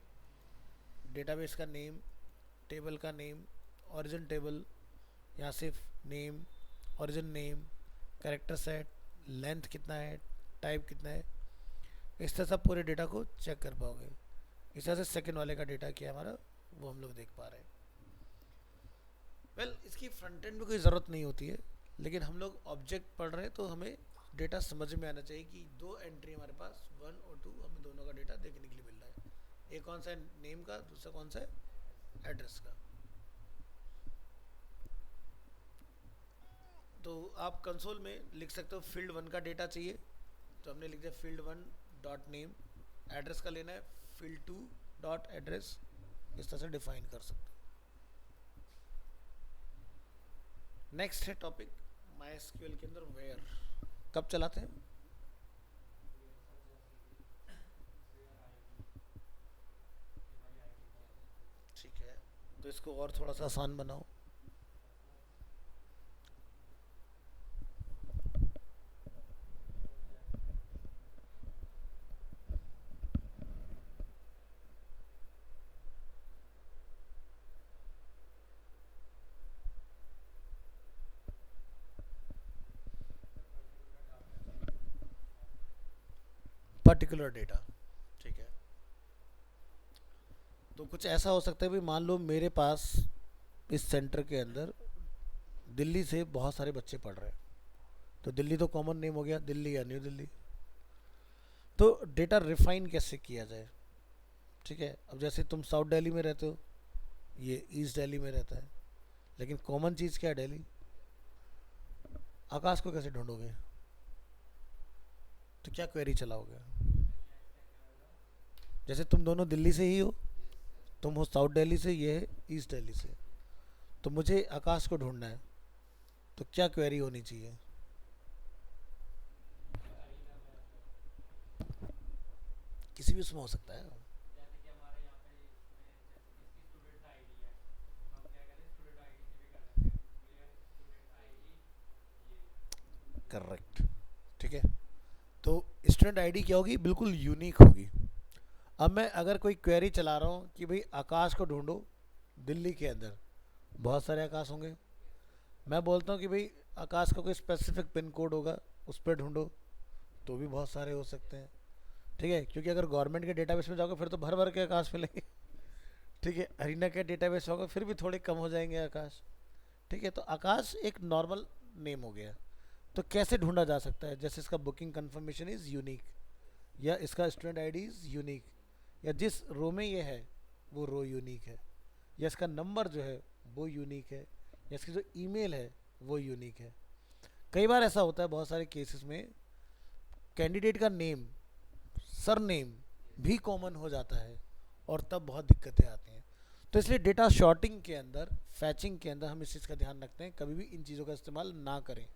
Speaker 1: डेटाबेस का नेम, टेबल का नेम, ओरिजिन टेबल, यहाँ सिर्फ name, origin name, character set, length कितना है, टाइप कितना है, इस तरह से पूरे डेटा को चेक कर पाओगे। इस तरह से सेकंड वाले का डेटा क्या है हमारा वो हम लोग देख पा रहे हैं। इसकी फ्रंट एंड में कोई ज़रूरत नहीं होती है, लेकिन हम लोग ऑब्जेक्ट पढ़ रहे हैं तो हमें डेटा समझ में आना चाहिए कि दो एंट्री हमारे पास 1 और 2, हमें दोनों का डेटा देखने के लिए मिल रहा है। एक कौन सा है नेम का, दूसरा कौन सा है एड्रेस का। तो आप कंसोल में लिख सकते हो फील्ड 1 का डेटा चाहिए, तो हमने लिख दिया फील्ड 1 डॉट नेम, एड्रेस का लेना है फील्ड 2 डॉट एड्रेस, इस तरह से डिफाइन कर सकते हो। नेक्स्ट है टॉपिक MySQL के अंदर वेयर। कब चलाते हैं? ठीक है, तो इसको और थोड़ा सा आसान बनाओ। पर्टिकुलर डेटा, ठीक है। तो कुछ ऐसा हो सकता है भी, मान लो मेरे पास इस सेंटर के अंदर दिल्ली से बहुत सारे बच्चे पढ़ रहे हैं, तो दिल्ली तो कॉमन नेम हो गया, दिल्ली या न्यू दिल्ली। तो डेटा रिफाइन कैसे किया जाए, ठीक है। अब जैसे तुम साउथ दिल्ली में रहते हो, ये ईस्ट दिल्ली में रहता है, लेकिन कॉमन चीज़ क्या है दिल्ली। आकाश को कैसे ढूंढोगे, तो क्या क्वेरी चलाओगे। जैसे तुम दोनों दिल्ली से ही हो, तुम हो साउथ दिल्ली से, ये है ईस्ट दिल्ली से, तो मुझे आकाश को ढूंढना है, तो क्या क्वेरी होनी चाहिए। किसी भी उसमें हो सकता है। करेक्ट, ठीक है। तो स्टूडेंट आईडी क्या होगी, बिल्कुल यूनिक होगी। अब मैं अगर कोई क्वेरी चला रहा हूँ कि भाई आकाश को ढूंढो दिल्ली के अंदर, बहुत सारे आकाश होंगे, मैं बोलता हूँ कि भाई आकाश का कोई स्पेसिफिक पिन कोड होगा उस पर ढूंढो, तो भी बहुत सारे हो सकते हैं, ठीक है। क्योंकि अगर गवर्नमेंट के डेटाबेस में जाओगे फिर तो भर भर के आकाश मिलेंगे, ठीक है। अरीना के डेटाबेस होगा फिर भी थोड़े कम हो जाएंगे आकाश, ठीक है। तो आकाश एक नॉर्मल नेम हो गया। तो कैसे ढूंढा जा सकता है, जैसे इसका बुकिंग कंफर्मेशन इज़ यूनिक, या इसका स्टूडेंट आईडी इज़ यूनिक, या जिस रो में ये है वो रो यूनिक है, या इसका नंबर जो है वो यूनिक है, या इसकी जो ईमेल है वो यूनिक है। कई बार ऐसा होता है बहुत सारे केसेस में कैंडिडेट का नेम, सर नेम भी कॉमन हो जाता है, और तब बहुत दिक्कतें आती हैं। तो इसलिए डेटा शॉर्टिंग के अंदर, फैचिंग के अंदर हम इस चीज़ का ध्यान रखते हैं, कभी भी इन चीज़ों का इस्तेमाल ना करें।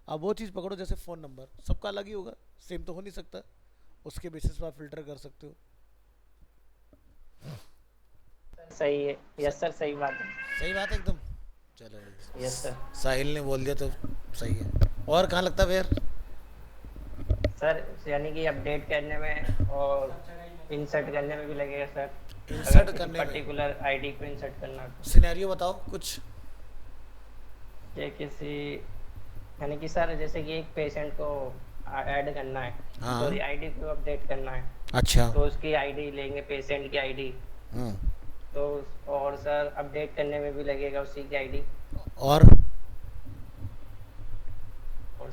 Speaker 1: अब वो चीज़ पकड़ो, जैसे फ़ोन नंबर सबका अलग ही होगा, सेम तो हो नहीं सकता, उसके बेसिस पर आप फिल्टर कर सकते हो।
Speaker 2: सही है, यस सर, सही बात है।
Speaker 1: सही बात है एकदम। चलो
Speaker 2: यस सर।
Speaker 1: साहिल ने बोल दिया तो सही है। और कहाँ लगता है फिर
Speaker 2: सर, यानी कि अपडेट करने में और इंसर्ट करने में भी लगेगा सर।
Speaker 1: इंसर्ट करने में
Speaker 2: पर्टिकुलर आईडी को इंसर्ट करना,
Speaker 1: सिनेरियो बताओ कुछ।
Speaker 2: ये किसी, यानी कि सर जैसे कि एक पेशेंट को ऐड करना है,
Speaker 1: हाँ।
Speaker 2: तो आईडी को अपडेट करना है,
Speaker 1: अच्छा,
Speaker 2: तो उसकी आईडी लेंगे, पेशेंट की आईडी, तो और सर अपडेट करने में भी लगेगा उसी की आईडी,
Speaker 1: और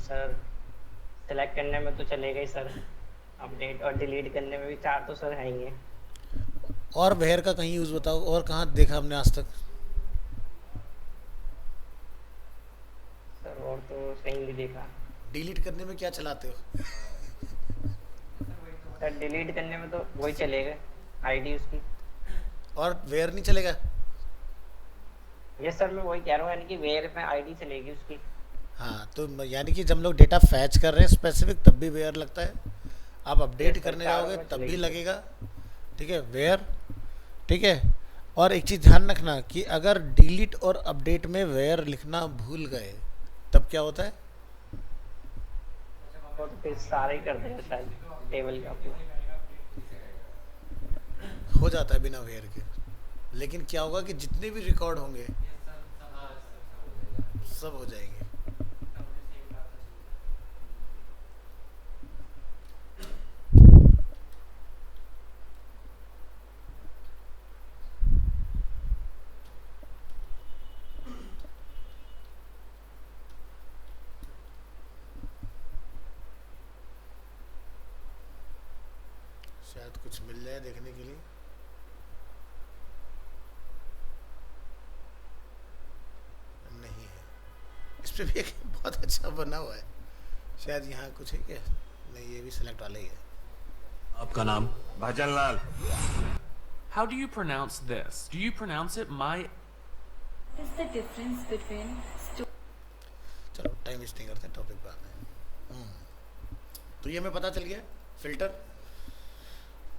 Speaker 2: सर सेलेक्ट करने में तो चलेगा ही सर, अपडेट और डिलीट करने में भी 4 तो सर है ही है।
Speaker 1: और वेयर का कहीं यूज़ बताओ, और कहाँ देखा हमने आज तक।
Speaker 2: सर और तो कहीं नहीं देखा।
Speaker 1: डिलीट करने में क्या चलाते हो?
Speaker 2: सर डिलीट करने में तो वही चलेगा, आईडी उसकी।
Speaker 1: और वेयर नहीं चलेगा?
Speaker 2: यस सर, मैं वही कह रहा हूँ, यानी कि वेयर में आईडी चलेगी उसकी।
Speaker 1: हाँ, तो यानी कि जब हम लोग डेटा फैच कर रहे हैं स्पेसिफिक, तब भी वेयर लगता है। आप अपडेट करने जाओगे तब भी लगेगा, ठीक है, वेयर, ठीक है। और एक चीज़ ध्यान रखना कि अगर डिलीट और अपडेट में वेयर लिखना भूल गए तब क्या होता है,
Speaker 2: वो तो फिर सारे ही कर देगा शायद टेबल का अपना।
Speaker 1: हो जाता है बिना वेयर के, लेकिन क्या होगा कि जितने भी रिकॉर्ड होंगे सब हो जाएंगे। शायद कुछ मिल जाए देखने के लिए। नहीं है, इस पे भी एक बहुत अच्छा बना हुआ है, शायद यहाँ कुछ है क्या? नहीं, ये भी सिलेक्ट वाला ही है।
Speaker 3: आपका नाम?
Speaker 4: Bhajanlal.
Speaker 5: How do you pronounce this? Do you pronounce it my?
Speaker 6: What is the difference between
Speaker 1: चलो टाइम वेस्ट नहीं करते, टॉपिक पे आते हैं। तो ये हमें पता चल गया फिल्टर।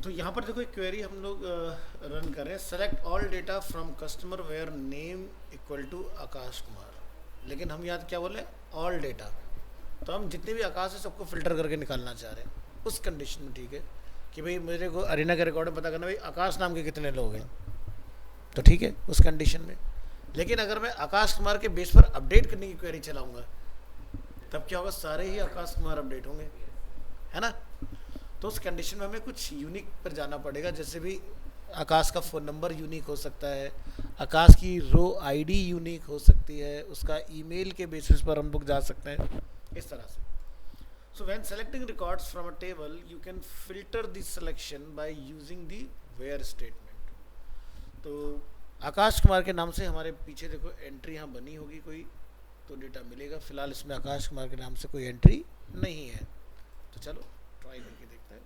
Speaker 1: तो यहाँ पर देखो एक क्वेरी हम लोग रन कर रहे हैं, select all data from customer where name equal to Akash Kumar. लेकिन हम याद क्या बोले, ऑल डेटा। तो हम जितने भी आकाश है सबको फिल्टर करके निकालना चाह रहे हैं उस कंडीशन में, ठीक है, कि भाई मेरे को अरीना के रिकॉर्ड में पता करना भाई आकाश नाम के कितने लोग हैं, तो ठीक है उस कंडीशन में। लेकिन अगर मैं आकाश कुमार के बेस पर अपडेट करने की क्वेरी चलाऊंगा तब क्या होगा, सारे ही आकाश कुमार अपडेट होंगे, है ना। तो उस कंडीशन में हमें कुछ यूनिक पर जाना पड़ेगा, जैसे भी आकाश का फ़ोन नंबर यूनिक हो सकता है, आकाश की रो आईडी यूनिक हो सकती है, उसका ईमेल के बेसिस पर हम लोग जा सकते हैं, इस तरह से। So when selecting records from a table, you can filter the selection by using the where statement. तो आकाश कुमार के नाम से हमारे पीछे देखो एंट्री यहाँ बनी होगी कोई, तो डेटा मिलेगा। फिलहाल इसमें आकाश कुमार के नाम से कोई एंट्री नहीं है, तो चलो ट्राई करके देखते हैं।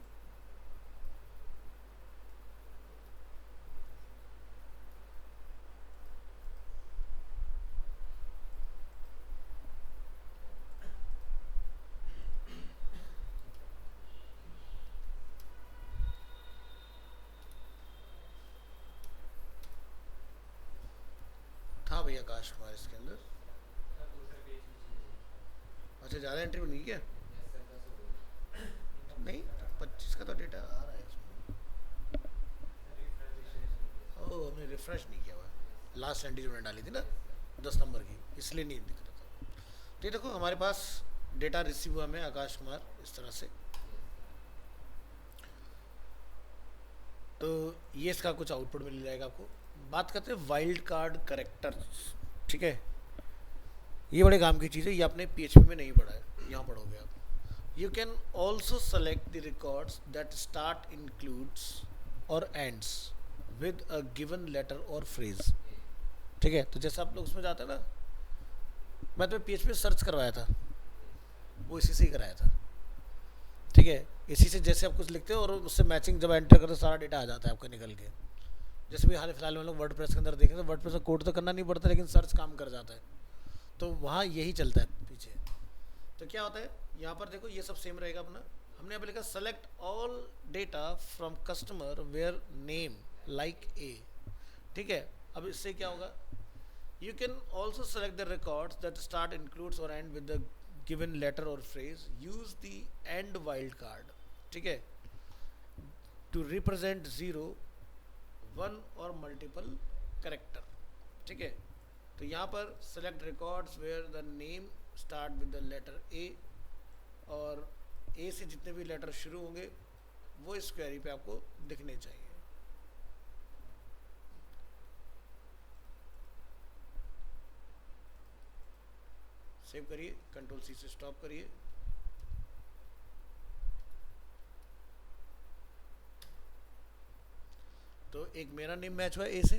Speaker 1: था भैया आकाश कुमार इसके अंदर, अच्छा ज़्यादा एंट्री नहीं क्या? नहीं, 25 का तो डेटा आ रहा है इसमें। ओह, हमने रिफ्रेश नहीं किया हुआ, लास्ट एंट्री जो मैंने डाली थी ना 10 नंबर की, इसलिए नहीं दिख रहा था। तो ये देखो हमारे पास डेटा रिसीव हुआ हमें आकाश कुमार इस तरह से। तो ये इसका कुछ आउटपुट मिल जाएगा आपको। बात करते हैं वाइल्ड कार्ड करेक्टर्स, ठीक है, ये बड़े काम की चीज़ है, ये आपने PHP में नहीं पढ़ा है, यहाँ पढ़ोगे आप। You can also select the records that start includes or ends with a given letter or phrase, ठीक है। तो जैसे आप लोग उसमें जाते हैं ना, मैं तो PHP सर्च करवाया था, वो इसी से ही कराया था, ठीक है। इसी से जैसे आप कुछ लिखते हो और उससे मैचिंग जब एंटर करते हो सारा डेटा आ जाता है आपका निकल के। जैसे भी हाल फिलहाल में हम लोग वर्डप्रेस के अंदर देखें तो वर्डप्रेस का कोड तो करना नहीं पड़ता, लेकिन सर्च काम कर जाता है, तो वहाँ यही चलता है पीछे। तो क्या होता है यहाँ पर देखो, ये सब सेम रहेगा अपना। हमने यहाँ पे लिखा select all data from customer where name like A, ठीक है। अब इससे क्या होगा, you can also select the records that start includes or end with the given letter or phrase, use the and wildcard, ठीक है, टू रिप्रेजेंट 0, 1 और मल्टीपल करेक्टर, ठीक है। तो यहाँ पर select records where the name start with the letter A, और ए से जितने भी लेटर शुरू होंगे वो इस क्वेरी पे आपको दिखने चाहिए। सेव करिए, Ctrl+C से स्टॉप करिए। तो एक मेरा नेम मैच हुआ ए से,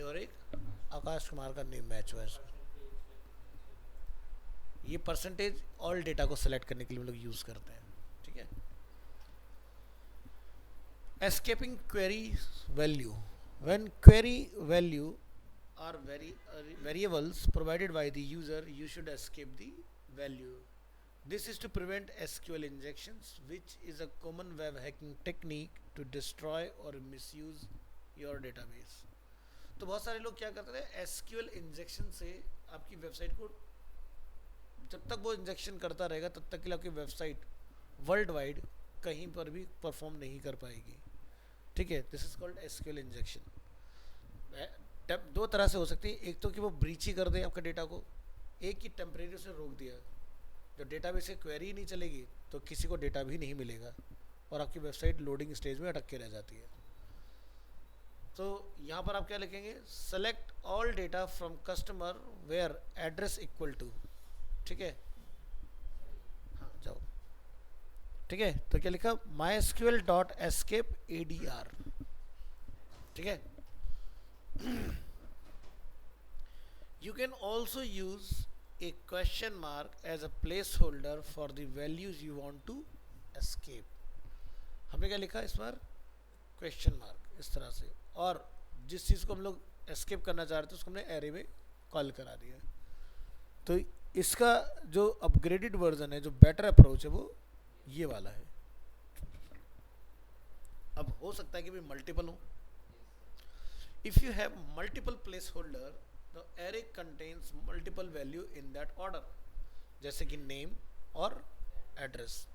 Speaker 1: और एक आकाश कुमार का नेम मैच हुआ है। ये परसेंटेज ऑल डेटा को सेलेक्ट करने के लिए हम लोग यूज़ करते हैं, ठीक है। Escaping query value, when query value are variables provided by the user, you should escape the value. This is to prevent SQL injections, which is a common web hacking technique to destroy or misuse your database. तो बहुत सारे लोग क्या करते हैं, SQL इंजेक्शन से आपकी वेबसाइट को, जब तक वो इंजेक्शन करता रहेगा तब तक के लिए आपकी वेबसाइट वर्ल्ड वाइड कहीं पर भी परफॉर्म नहीं कर पाएगी, ठीक है। This is called SQL injection. दो तरह से हो सकती है, एक तो कि वो ब्रीच ही कर दे आपका डेटा को, एक ही टेम्परेरी से रोक दिया, जब डेटाबेस की क्वेरी नहीं चलेगी तो किसी को डेटा भी नहीं मिलेगा और आपकी वेबसाइट लोडिंग स्टेज में अटक के रह जाती है। तो यहाँ पर आप क्या लिखेंगे, select all data from customer where address equal to, ठीक है। हाँ जाओ, ठीक है। तो क्या लिखा, mysql डॉट एस्केप ADR, ठीक है। You can also use a question mark as a placeholder for the values you want to escape। हमने क्या लिखा इस बार, क्वेश्चन मार्क, इस तरह से, और जिस चीज़ को हम लोग एस्केप करना चाह रहे थे उसको हमने एरे में कॉल करा दिया। तो इसका जो अपग्रेडेड वर्जन है, जो बेटर अप्रोच है, वो ये वाला है। अब हो सकता है कि भी मल्टीपल हो। If you have multiple place holder, the array contains multiple value in that order, जैसे कि नेम और एड्रेस।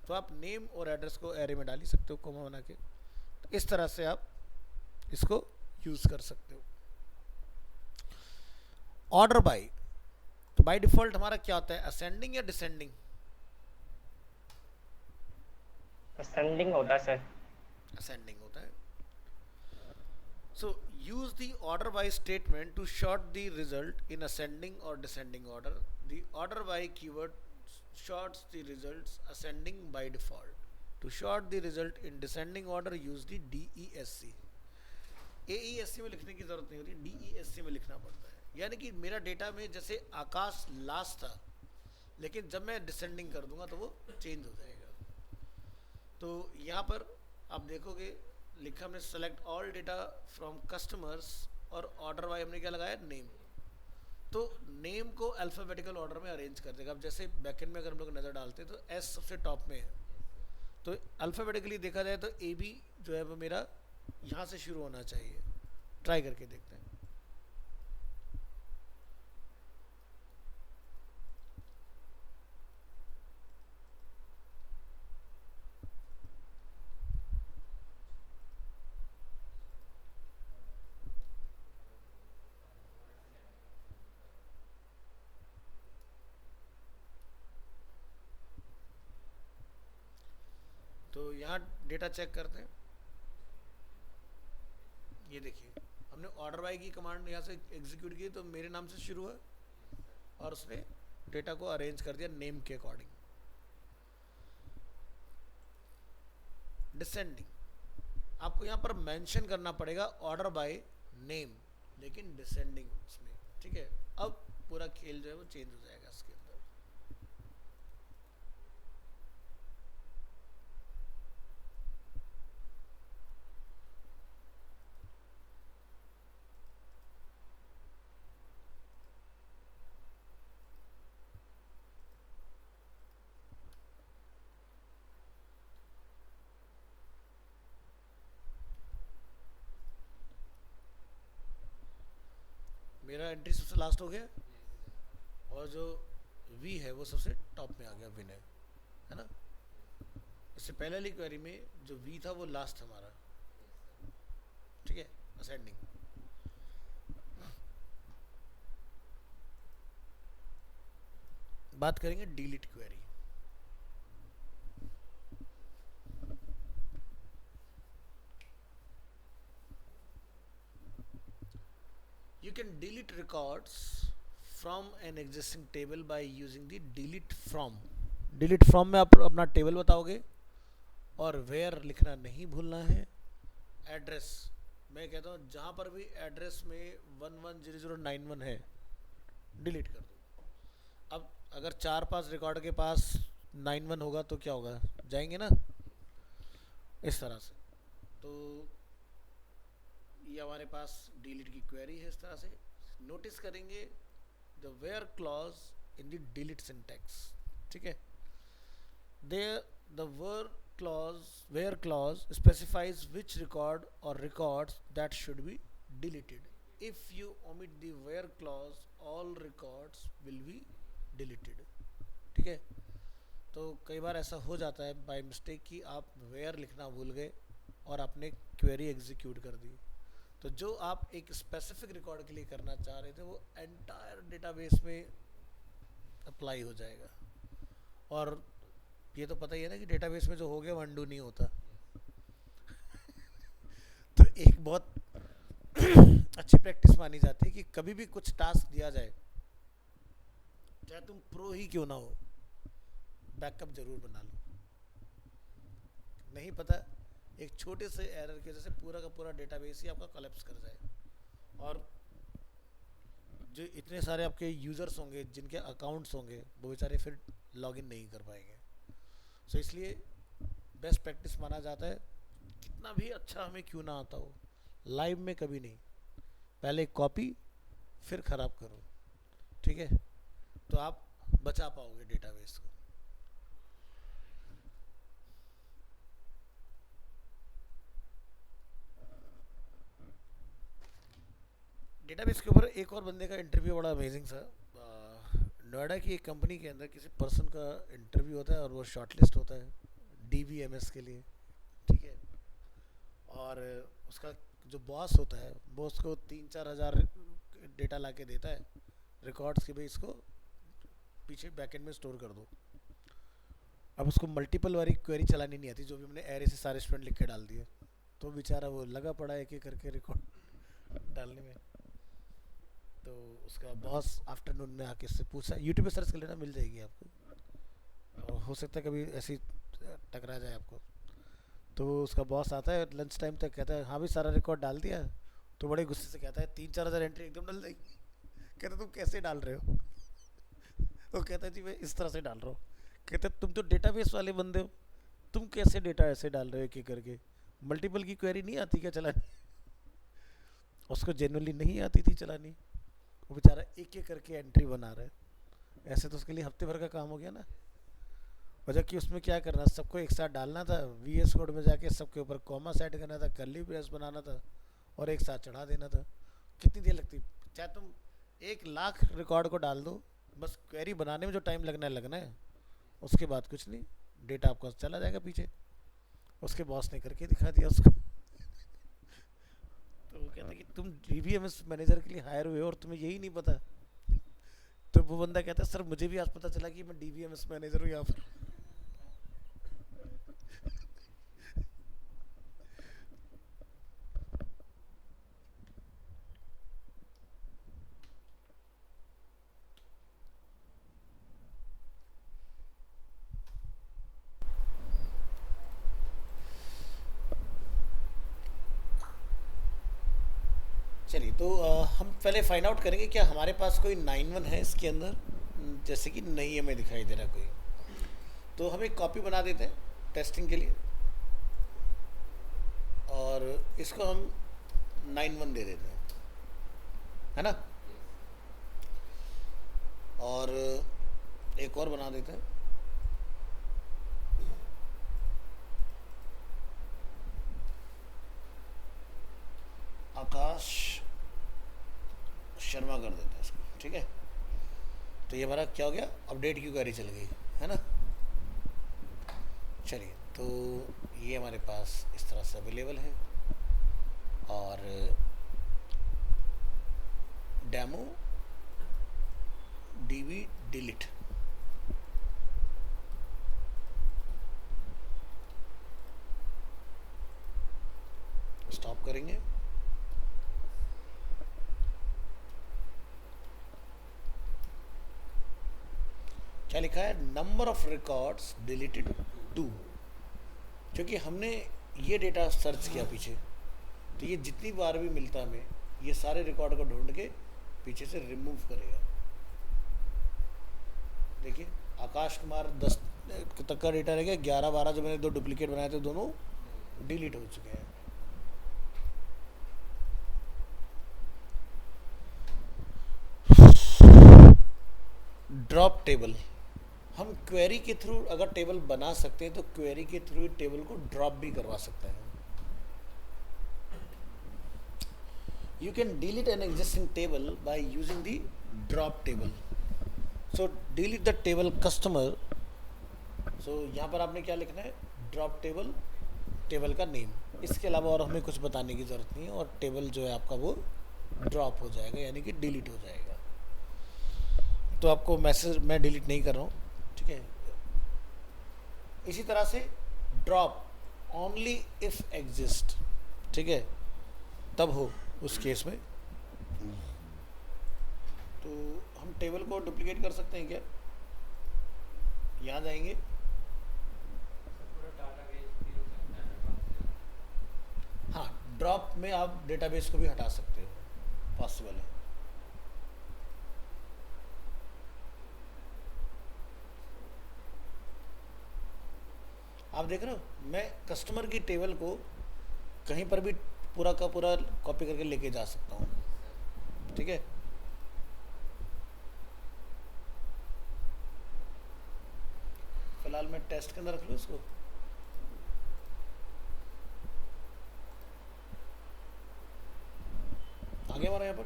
Speaker 1: तो आप नेम और एड्रेस को एरे में डाल ही सकते हो कोमा बना के। तो इस तरह से आप इसको यूज कर सकते हो। ऑर्डर बाय, तो बाय डिफॉल्ट हमारा क्या होता है, असेंडिंग या डिसेंडिंग?
Speaker 2: असेंडिंग होता है सर।
Speaker 1: असेंडिंग होता है। So use the order by statement to sort the result in ascending or descending order. The order by keyword sorts the results ascending by default. To sort the result in descending order, use the DESC. AESC में लिखने की जरूरत नहीं होती, DESC में लिखना पड़ता है। यानी कि मेरा डेटा में जैसे आकाश लास्ट था, लेकिन जब मैं डिसेंडिंग कर दूंगा तो वो चेंज हो जाएगा। तो यहाँ पर आप देखोगे लिखा हमने select all data from customers, और ऑर्डर वाई हमने क्या लगाया, नेम। तो नेम को अल्फ़ाबेटिकल ऑर्डर में अरेंज कर देगा। अब जैसे बैकएंड में अगर हम लोग नज़र डालते हैं तो एस सबसे टॉप में है, तो अल्फ़ाबेटिकली देखा जाए तो ए बी जो है वो मेरा यहाँ से शुरू होना चाहिए। ट्राई करके देखते हैं। तो यहाँ डेटा चेक करते हैं। ये देखिए हमने ऑर्डर बाय की कमांड यहाँ से एग्जीक्यूट की तो मेरे नाम से शुरू हुआ और उसने डेटा को अरेंज कर दिया नेम के अकॉर्डिंग। डिसेंडिंग, आपको यहाँ पर मेंशन करना पड़ेगा ऑर्डर बाय नेम, लेकिन डिसेंडिंग उसमें, ठीक है। अब पूरा खेल जो है वो चेंज हो जाएगा इसके अंदर। मेरा एंट्री सबसे लास्ट हो गया और जो वी है वो सबसे टॉप में आ गया, विनय, है ना। इससे पहले वाली क्वेरी में जो वी था वो लास्ट हमारा, ठीक है, असेंडिंग। बात करेंगे delete query. You can delete records from an existing table by using the delete from। delete from में आप अपना टेबल बताओगे और where लिखना नहीं भूलना है। एड्रेस मैं कहता हूँ जहाँ पर भी एड्रेस में 110091 है डिलीट कर दो। अब अगर 4-5 रिकॉर्ड के पास 91 होगा तो क्या होगा, जाएंगे ना इस तरह से। तो ये हमारे पास डिलीट की क्वेरी है। इस तरह से नोटिस करेंगे the where clause in the delete syntax, ठीक है। There the where clause specifies which record or records that should be deleted. If you omit the where clause all records will be deleted, ठीक है। तो कई बार ऐसा हो जाता है बाय मिस्टेक कि आप वेयर लिखना भूल गए और आपने क्वेरी एग्जीक्यूट कर दी। तो जो आप एक स्पेसिफिक रिकॉर्ड के लिए करना चाह रहे थे वो एंटायर डेटाबेस में अप्लाई हो जाएगा। और ये तो पता ही है ना कि डेटाबेस में जो हो गया वो अनडू नहीं होता। तो एक बहुत अच्छी प्रैक्टिस मानी जाती है कि कभी भी कुछ टास्क दिया जाए, चाहे तुम प्रो ही क्यों ना हो, बैकअप जरूर बना लो। नहीं पता एक छोटे से एरर की वजह से पूरा का पूरा डेटाबेस ही आपका कोलैप्स कर जाए, और जो इतने सारे आपके यूज़र्स होंगे जिनके अकाउंट्स होंगे वो बेचारे फिर लॉगिन नहीं कर पाएंगे। सो इसलिए बेस्ट प्रैक्टिस माना जाता है, कितना भी अच्छा हमें क्यों ना आता हो, लाइव में कभी नहीं, पहले कॉपी फिर ख़राब करो, ठीक है, तो आप बचा पाओगे डेटाबेस को। डेटाबेस के ऊपर एक और बंदे का इंटरव्यू बड़ा अमेजिंग था। नोएडा की एक कंपनी के अंदर किसी पर्सन का इंटरव्यू होता है और वो शॉर्टलिस्ट होता है DBMS के लिए, ठीक है, और उसका जो बॉस होता है वो उसको 3-4 हज़ार डेटा ला के देता है रिकॉर्ड्स के, भाई इसको पीछे बैकएंड में स्टोर कर दो। अब उसको मल्टीपल वाली क्वेरी चलानी नहीं आती, जो भी हमने एरे से सारे स्टूडेंट लिख के डाल दिए, तो बेचारा वो लगा पड़ा है एक एक करके रिकॉर्ड डालने में। तो उसका बॉस आफ्टरनून में आके इससे पूछा, यूट्यूब पे सर्च कर लेना मिल जाएगी आपको, और हो सकता है कभी ऐसी टकरा जाए आपको। तो उसका बॉस आता है लंच टाइम तक, कहता है हाँ भी सारा रिकॉर्ड डाल दिया, तो बड़े गुस्से से कहता है 3-4 हज़ार एंट्री एकदम डाल देगी। कहता तुम कैसे डाल रहे हो? तो कहता है जी मैं इस तरह से डाल रहा हूँ। कहते तुम तो डेटाबेस वाले बंदे हो, तुम कैसे डेटा ऐसे डाल रहे हो एक एक करके, मल्टीपल की क्वेरी नहीं आती क्या चलानी? उसको जेन्युइनली नहीं आती थी चलानी, वो बेचारा एक एक करके एंट्री बना रहा है। ऐसे तो उसके लिए हफ्ते भर का काम हो गया ना। और जबकि उसमें क्या करना, सबको एक साथ डालना था, VS कोड में जाके सबके ऊपर कॉमा सेट करना था, कर्ली ब्रेस बनाना था और एक साथ चढ़ा देना था। कितनी देर लगती? चाहे तुम 1,00,000 रिकॉर्ड को डाल दो, बस क्वेरी बनाने में जो टाइम लगना है, उसके बाद कुछ नहीं, डेटा आपका चला जाएगा पीछे। उसके बॉस ने करके दिखा दिया उसको। तो वो कहता कि तुम DBMS मैनेजर के लिए हायर हुए हो और तुम्हें यही नहीं पता। तो वो बंदा कहता है सर मुझे भी आज पता चला कि मैं DBMS मैनेजर हूँ यहाँ पर। चलिए, तो हम पहले फाइंड आउट करेंगे क्या हमारे पास कोई 9-1 है इसके अंदर, जैसे कि नहीं हमें दिखाई दे रहा कोई, तो हम एक कॉपी बना देते हैं टेस्टिंग के लिए, और इसको हम 9-1 दे देते हैं, है ना। और एक और बना देते हैं, आकाश शर्मा कर देते हैं इसको, ठीक है। तो ये हमारा क्या हो गया, अपडेट की क्वेरी चल गई, है ना। चलिए, तो ये हमारे पास इस तरह से अवेलेबल है, और डेमो DB डिलीट, स्टॉप करेंगे। क्या लिखा है, नंबर ऑफ रिकॉर्ड्स डिलीटेड 2, क्योंकि हमने ये डेटा सर्च किया पीछे, तो ये जितनी बार भी मिलता हमें, ये सारे रिकॉर्ड को ढूंढ के पीछे से रिमूव करेगा। देखिए आकाश कुमार 10 तक का डेटा रह गया, 11-12 जो मैंने 2 डुप्लीकेट बनाए थे दोनों डिलीट हो चुके हैं। ड्रॉप टेबल, हम क्वेरी के थ्रू अगर टेबल बना सकते हैं तो क्वेरी के थ्रू टेबल को ड्रॉप भी करवा सकते हैं। You can delete an existing table by using the drop table. So delete the table customer सो यहाँ पर आपने क्या लिखना है, ड्रॉप टेबल, टेबल का नेम। इसके अलावा और हमें कुछ बताने की ज़रूरत नहीं है, और टेबल जो है आपका वो ड्रॉप हो जाएगा, यानी कि डिलीट हो जाएगा। तो आपको मैसेज मैं डिलीट नहीं कर रहा हूँ, ठीक है। इसी तरह से ड्रॉप ओनली इफ एग्जिस्ट, ठीक है, तब हो उस केस में। तो हम टेबल को डुप्लीकेट कर सकते हैं क्या? यहाँ जाएंगे, हाँ, ड्रॉप में आप डेटाबेस को भी हटा सकते हो, पॉसिबल है। आप देख रहे हो, मैं कस्टमर की टेबल को कहीं पर भी पूरा का पूरा कॉपी करके लेके जा सकता हूँ, ठीक है। फिलहाल मैं टेस्ट के अंदर रख लूँ इसको। आगे हमारा यहाँ पर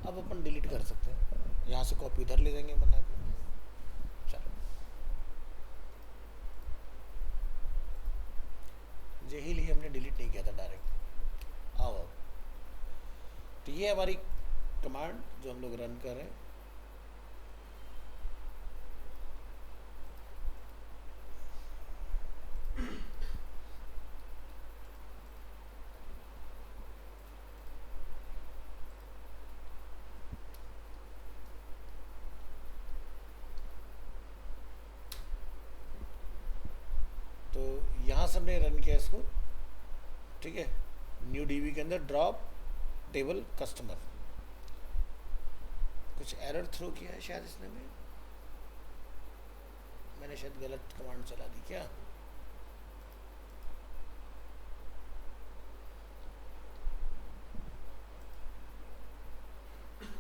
Speaker 1: अब अपन डिलीट कर सकते हैं, यहाँ से कॉपी उधर ले जाएंगे बना के। चलो, यही लिए हमने डिलीट नहीं किया था डायरेक्ट। आओ, तो ये हमारी कमांड जो हम लोग रन कर रहे हैं। तो यहाँ से हमने रन किया इसको, ठीक है। न्यू डीबी के अंदर ड्रॉप टेबल कस्टमर, कुछ एरर थ्रो किया है शायद इसने में, मैंने शायद गलत कमांड चला दी क्या?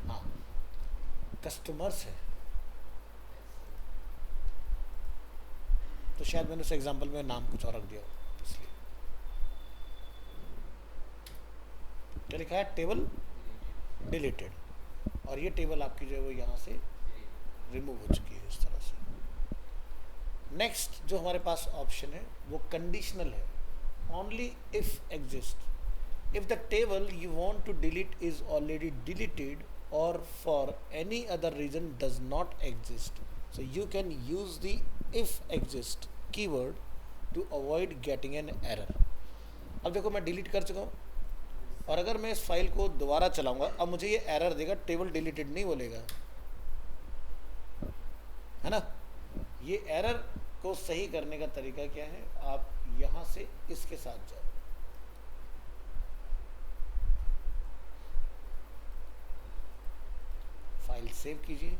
Speaker 1: हाँ, कस्टमर्स है, तो शायद मैंने उस एग्जांपल में नाम कुछ और रख दिया, इसलिए। क्या लिखा है? टेबल डिलीटेड, और ये टेबल आपकी जो है वो यहाँ से रिमूव हो चुकी है इस तरह से। नेक्स्ट जो हमारे पास ऑप्शन है वो कंडीशनल है, only if exist, if the table you want to delete is already deleted or for any other reason does not exist, so you can use the if exist keyword to avoid getting an error. अब देखो मैं डिलीट कर चुका हूँ, और अगर मैं इस फाइल को दोबारा चलाऊंगा, अब मुझे ये एरर देगा, टेबल डिलीटेड नहीं बोलेगा, है ना। ये एरर को सही करने का तरीका क्या है, आप यहां से इसके साथ जाओ, फाइल सेव कीजिए,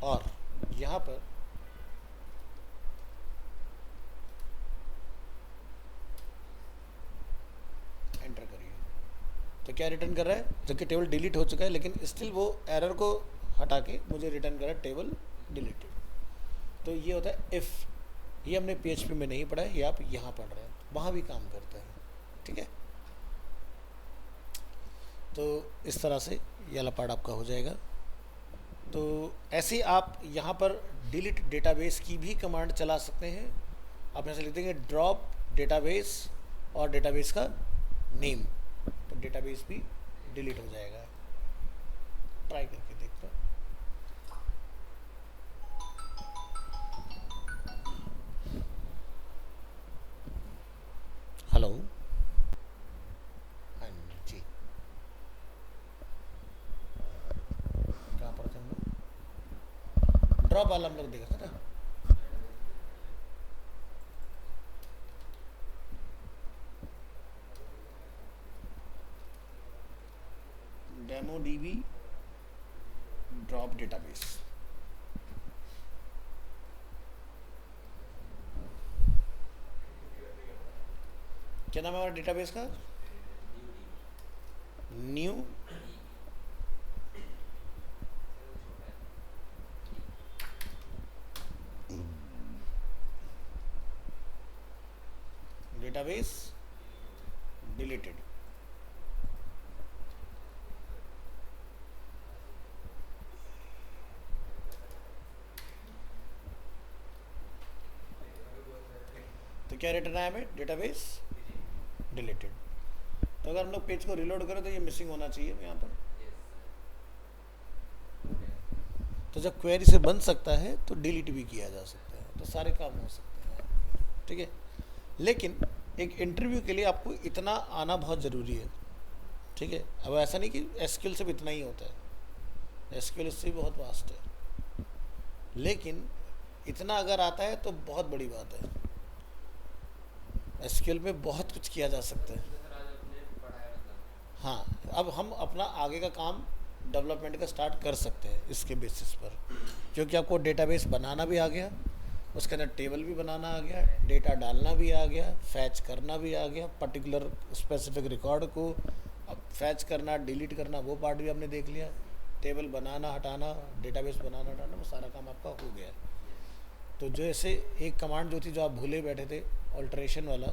Speaker 1: और यहां पर एंटर करिए। तो क्या रिटर्न कर रहा है, जबकि टेबल डिलीट हो चुका है, लेकिन स्टिल वो एरर को हटा के मुझे रिटर्न कर रहा है टेबल डिलीटेड। तो ये होता है इफ़, ये हमने PHP में नहीं पढ़ा है, ये आप यहाँ पढ़ रहे हैं, वहाँ भी काम करता है, ठीक है। तो इस तरह से ये वाला पार्ट आपका हो जाएगा। तो ऐसे आप यहाँ पर डिलीट डेटाबेस की भी कमांड चला सकते हैं। आप यहाँ से लिख देंगे ड्रॉप डेटाबेस और डेटाबेस का नेम, तो डेटाबेस भी डिलीट हो जाएगा। ट्राई करके देखते हैं। हेलो, हाँ जी, कहाँ पर थे हम लोग? ड्रॉप वाला हम लोग देखा था ना। डेमो DB ड्रॉप डेटाबेस, क्या नाम है हमारा डेटाबेस का? New database deleted. तो क्या रिटर्न आया हमें, डेटाबेस डिलीटेड। तो अगर हम लोग पेज को रिलोड करें तो ये मिसिंग होना चाहिए यहाँ पर। तो जब क्वेरी से बन सकता है तो डिलीट भी किया जा सकता है, तो सारे काम हो सकते हैं, ठीक है। लेकिन एक इंटरव्यू के लिए आपको इतना आना बहुत ज़रूरी है, ठीक है। अब ऐसा नहीं कि एसक्यूएल सिर्फ इतना ही होता है, एसक्यूएल इससे भी बहुत वास्ट है, लेकिन इतना अगर आता है तो बहुत बड़ी बात है। एसक्यूएल में बहुत कुछ किया जा सकता है। हाँ, अब हम अपना आगे का काम डेवलपमेंट का स्टार्ट कर सकते हैं इसके बेसिस पर, क्योंकि आपको डेटाबेस बनाना भी आ गया, उसके अंदर टेबल भी बनाना आ गया, डेटा डालना भी आ गया, फैच करना भी आ गया, पर्टिकुलर स्पेसिफिक रिकॉर्ड को अब फैच करना, डिलीट करना, वो पार्ट भी आपने देख लिया, टेबल बनाना हटाना, डेटाबेस बनाना हटाना, वो सारा काम आपका हो गया। तो जैसे एक कमांड जो थी जो आप भूले बैठे थे, ऑल्टरेशन वाला,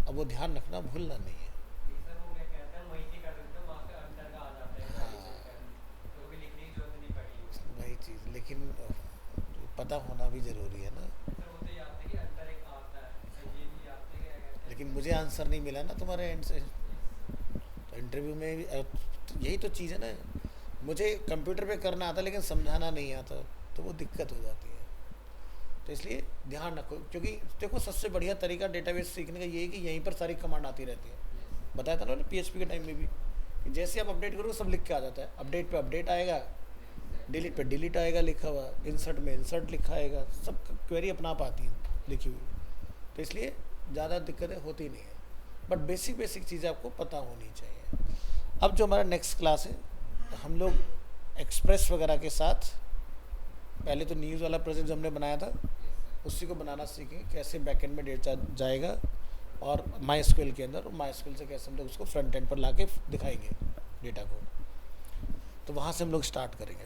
Speaker 1: अब वो ध्यान रखना, भूलना नहीं है। वही चीज़, लेकिन पता होना भी ज़रूरी है ना। लेकिन मुझे आंसर नहीं मिला ना तुम्हारे एंड से, तो इंटरव्यू में भी यही तो चीज़ है ना, मुझे कंप्यूटर पे करना आता लेकिन समझाना नहीं आता, तो वो दिक्कत हो जाती है। तो इसलिए ध्यान रखो, क्योंकि देखो सबसे बढ़िया तरीका डेटाबेस सीखने का ये है कि यहीं पर सारी कमांड आती रहती है। बताया था ना PHP के टाइम में भी, कि जैसे आप अपडेट करोगे सब लिख के आ जाता है, अपडेट पे अपडेट आएगा, डिलीट पे डिलीट आएगा लिखा हुआ, इंसर्ट में इंसर्ट लिखा आएगा, सब क्वेरी अपना आप आती हैं लिखी हुई। तो इसलिए ज़्यादा दिक्कतें होती नहीं है, बट बेसिक बेसिक चीज़ें आपको पता होनी चाहिए। अब जो हमारा नेक्स्ट क्लास है, हम लोग एक्सप्रेस वगैरह के साथ, पहले तो न्यूज़ वाला प्रोजेक्ट जो हमने बनाया था उसी को बनाना सीखेंगे, कैसे बैकएंड में डेटा जाएगा और MySQL के अंदर, MySQL से कैसे हम लोग उसको फ्रंट एंड पर ला के दिखाएंगे डेटा को। तो वहाँ से हम लोग स्टार्ट करेंगे।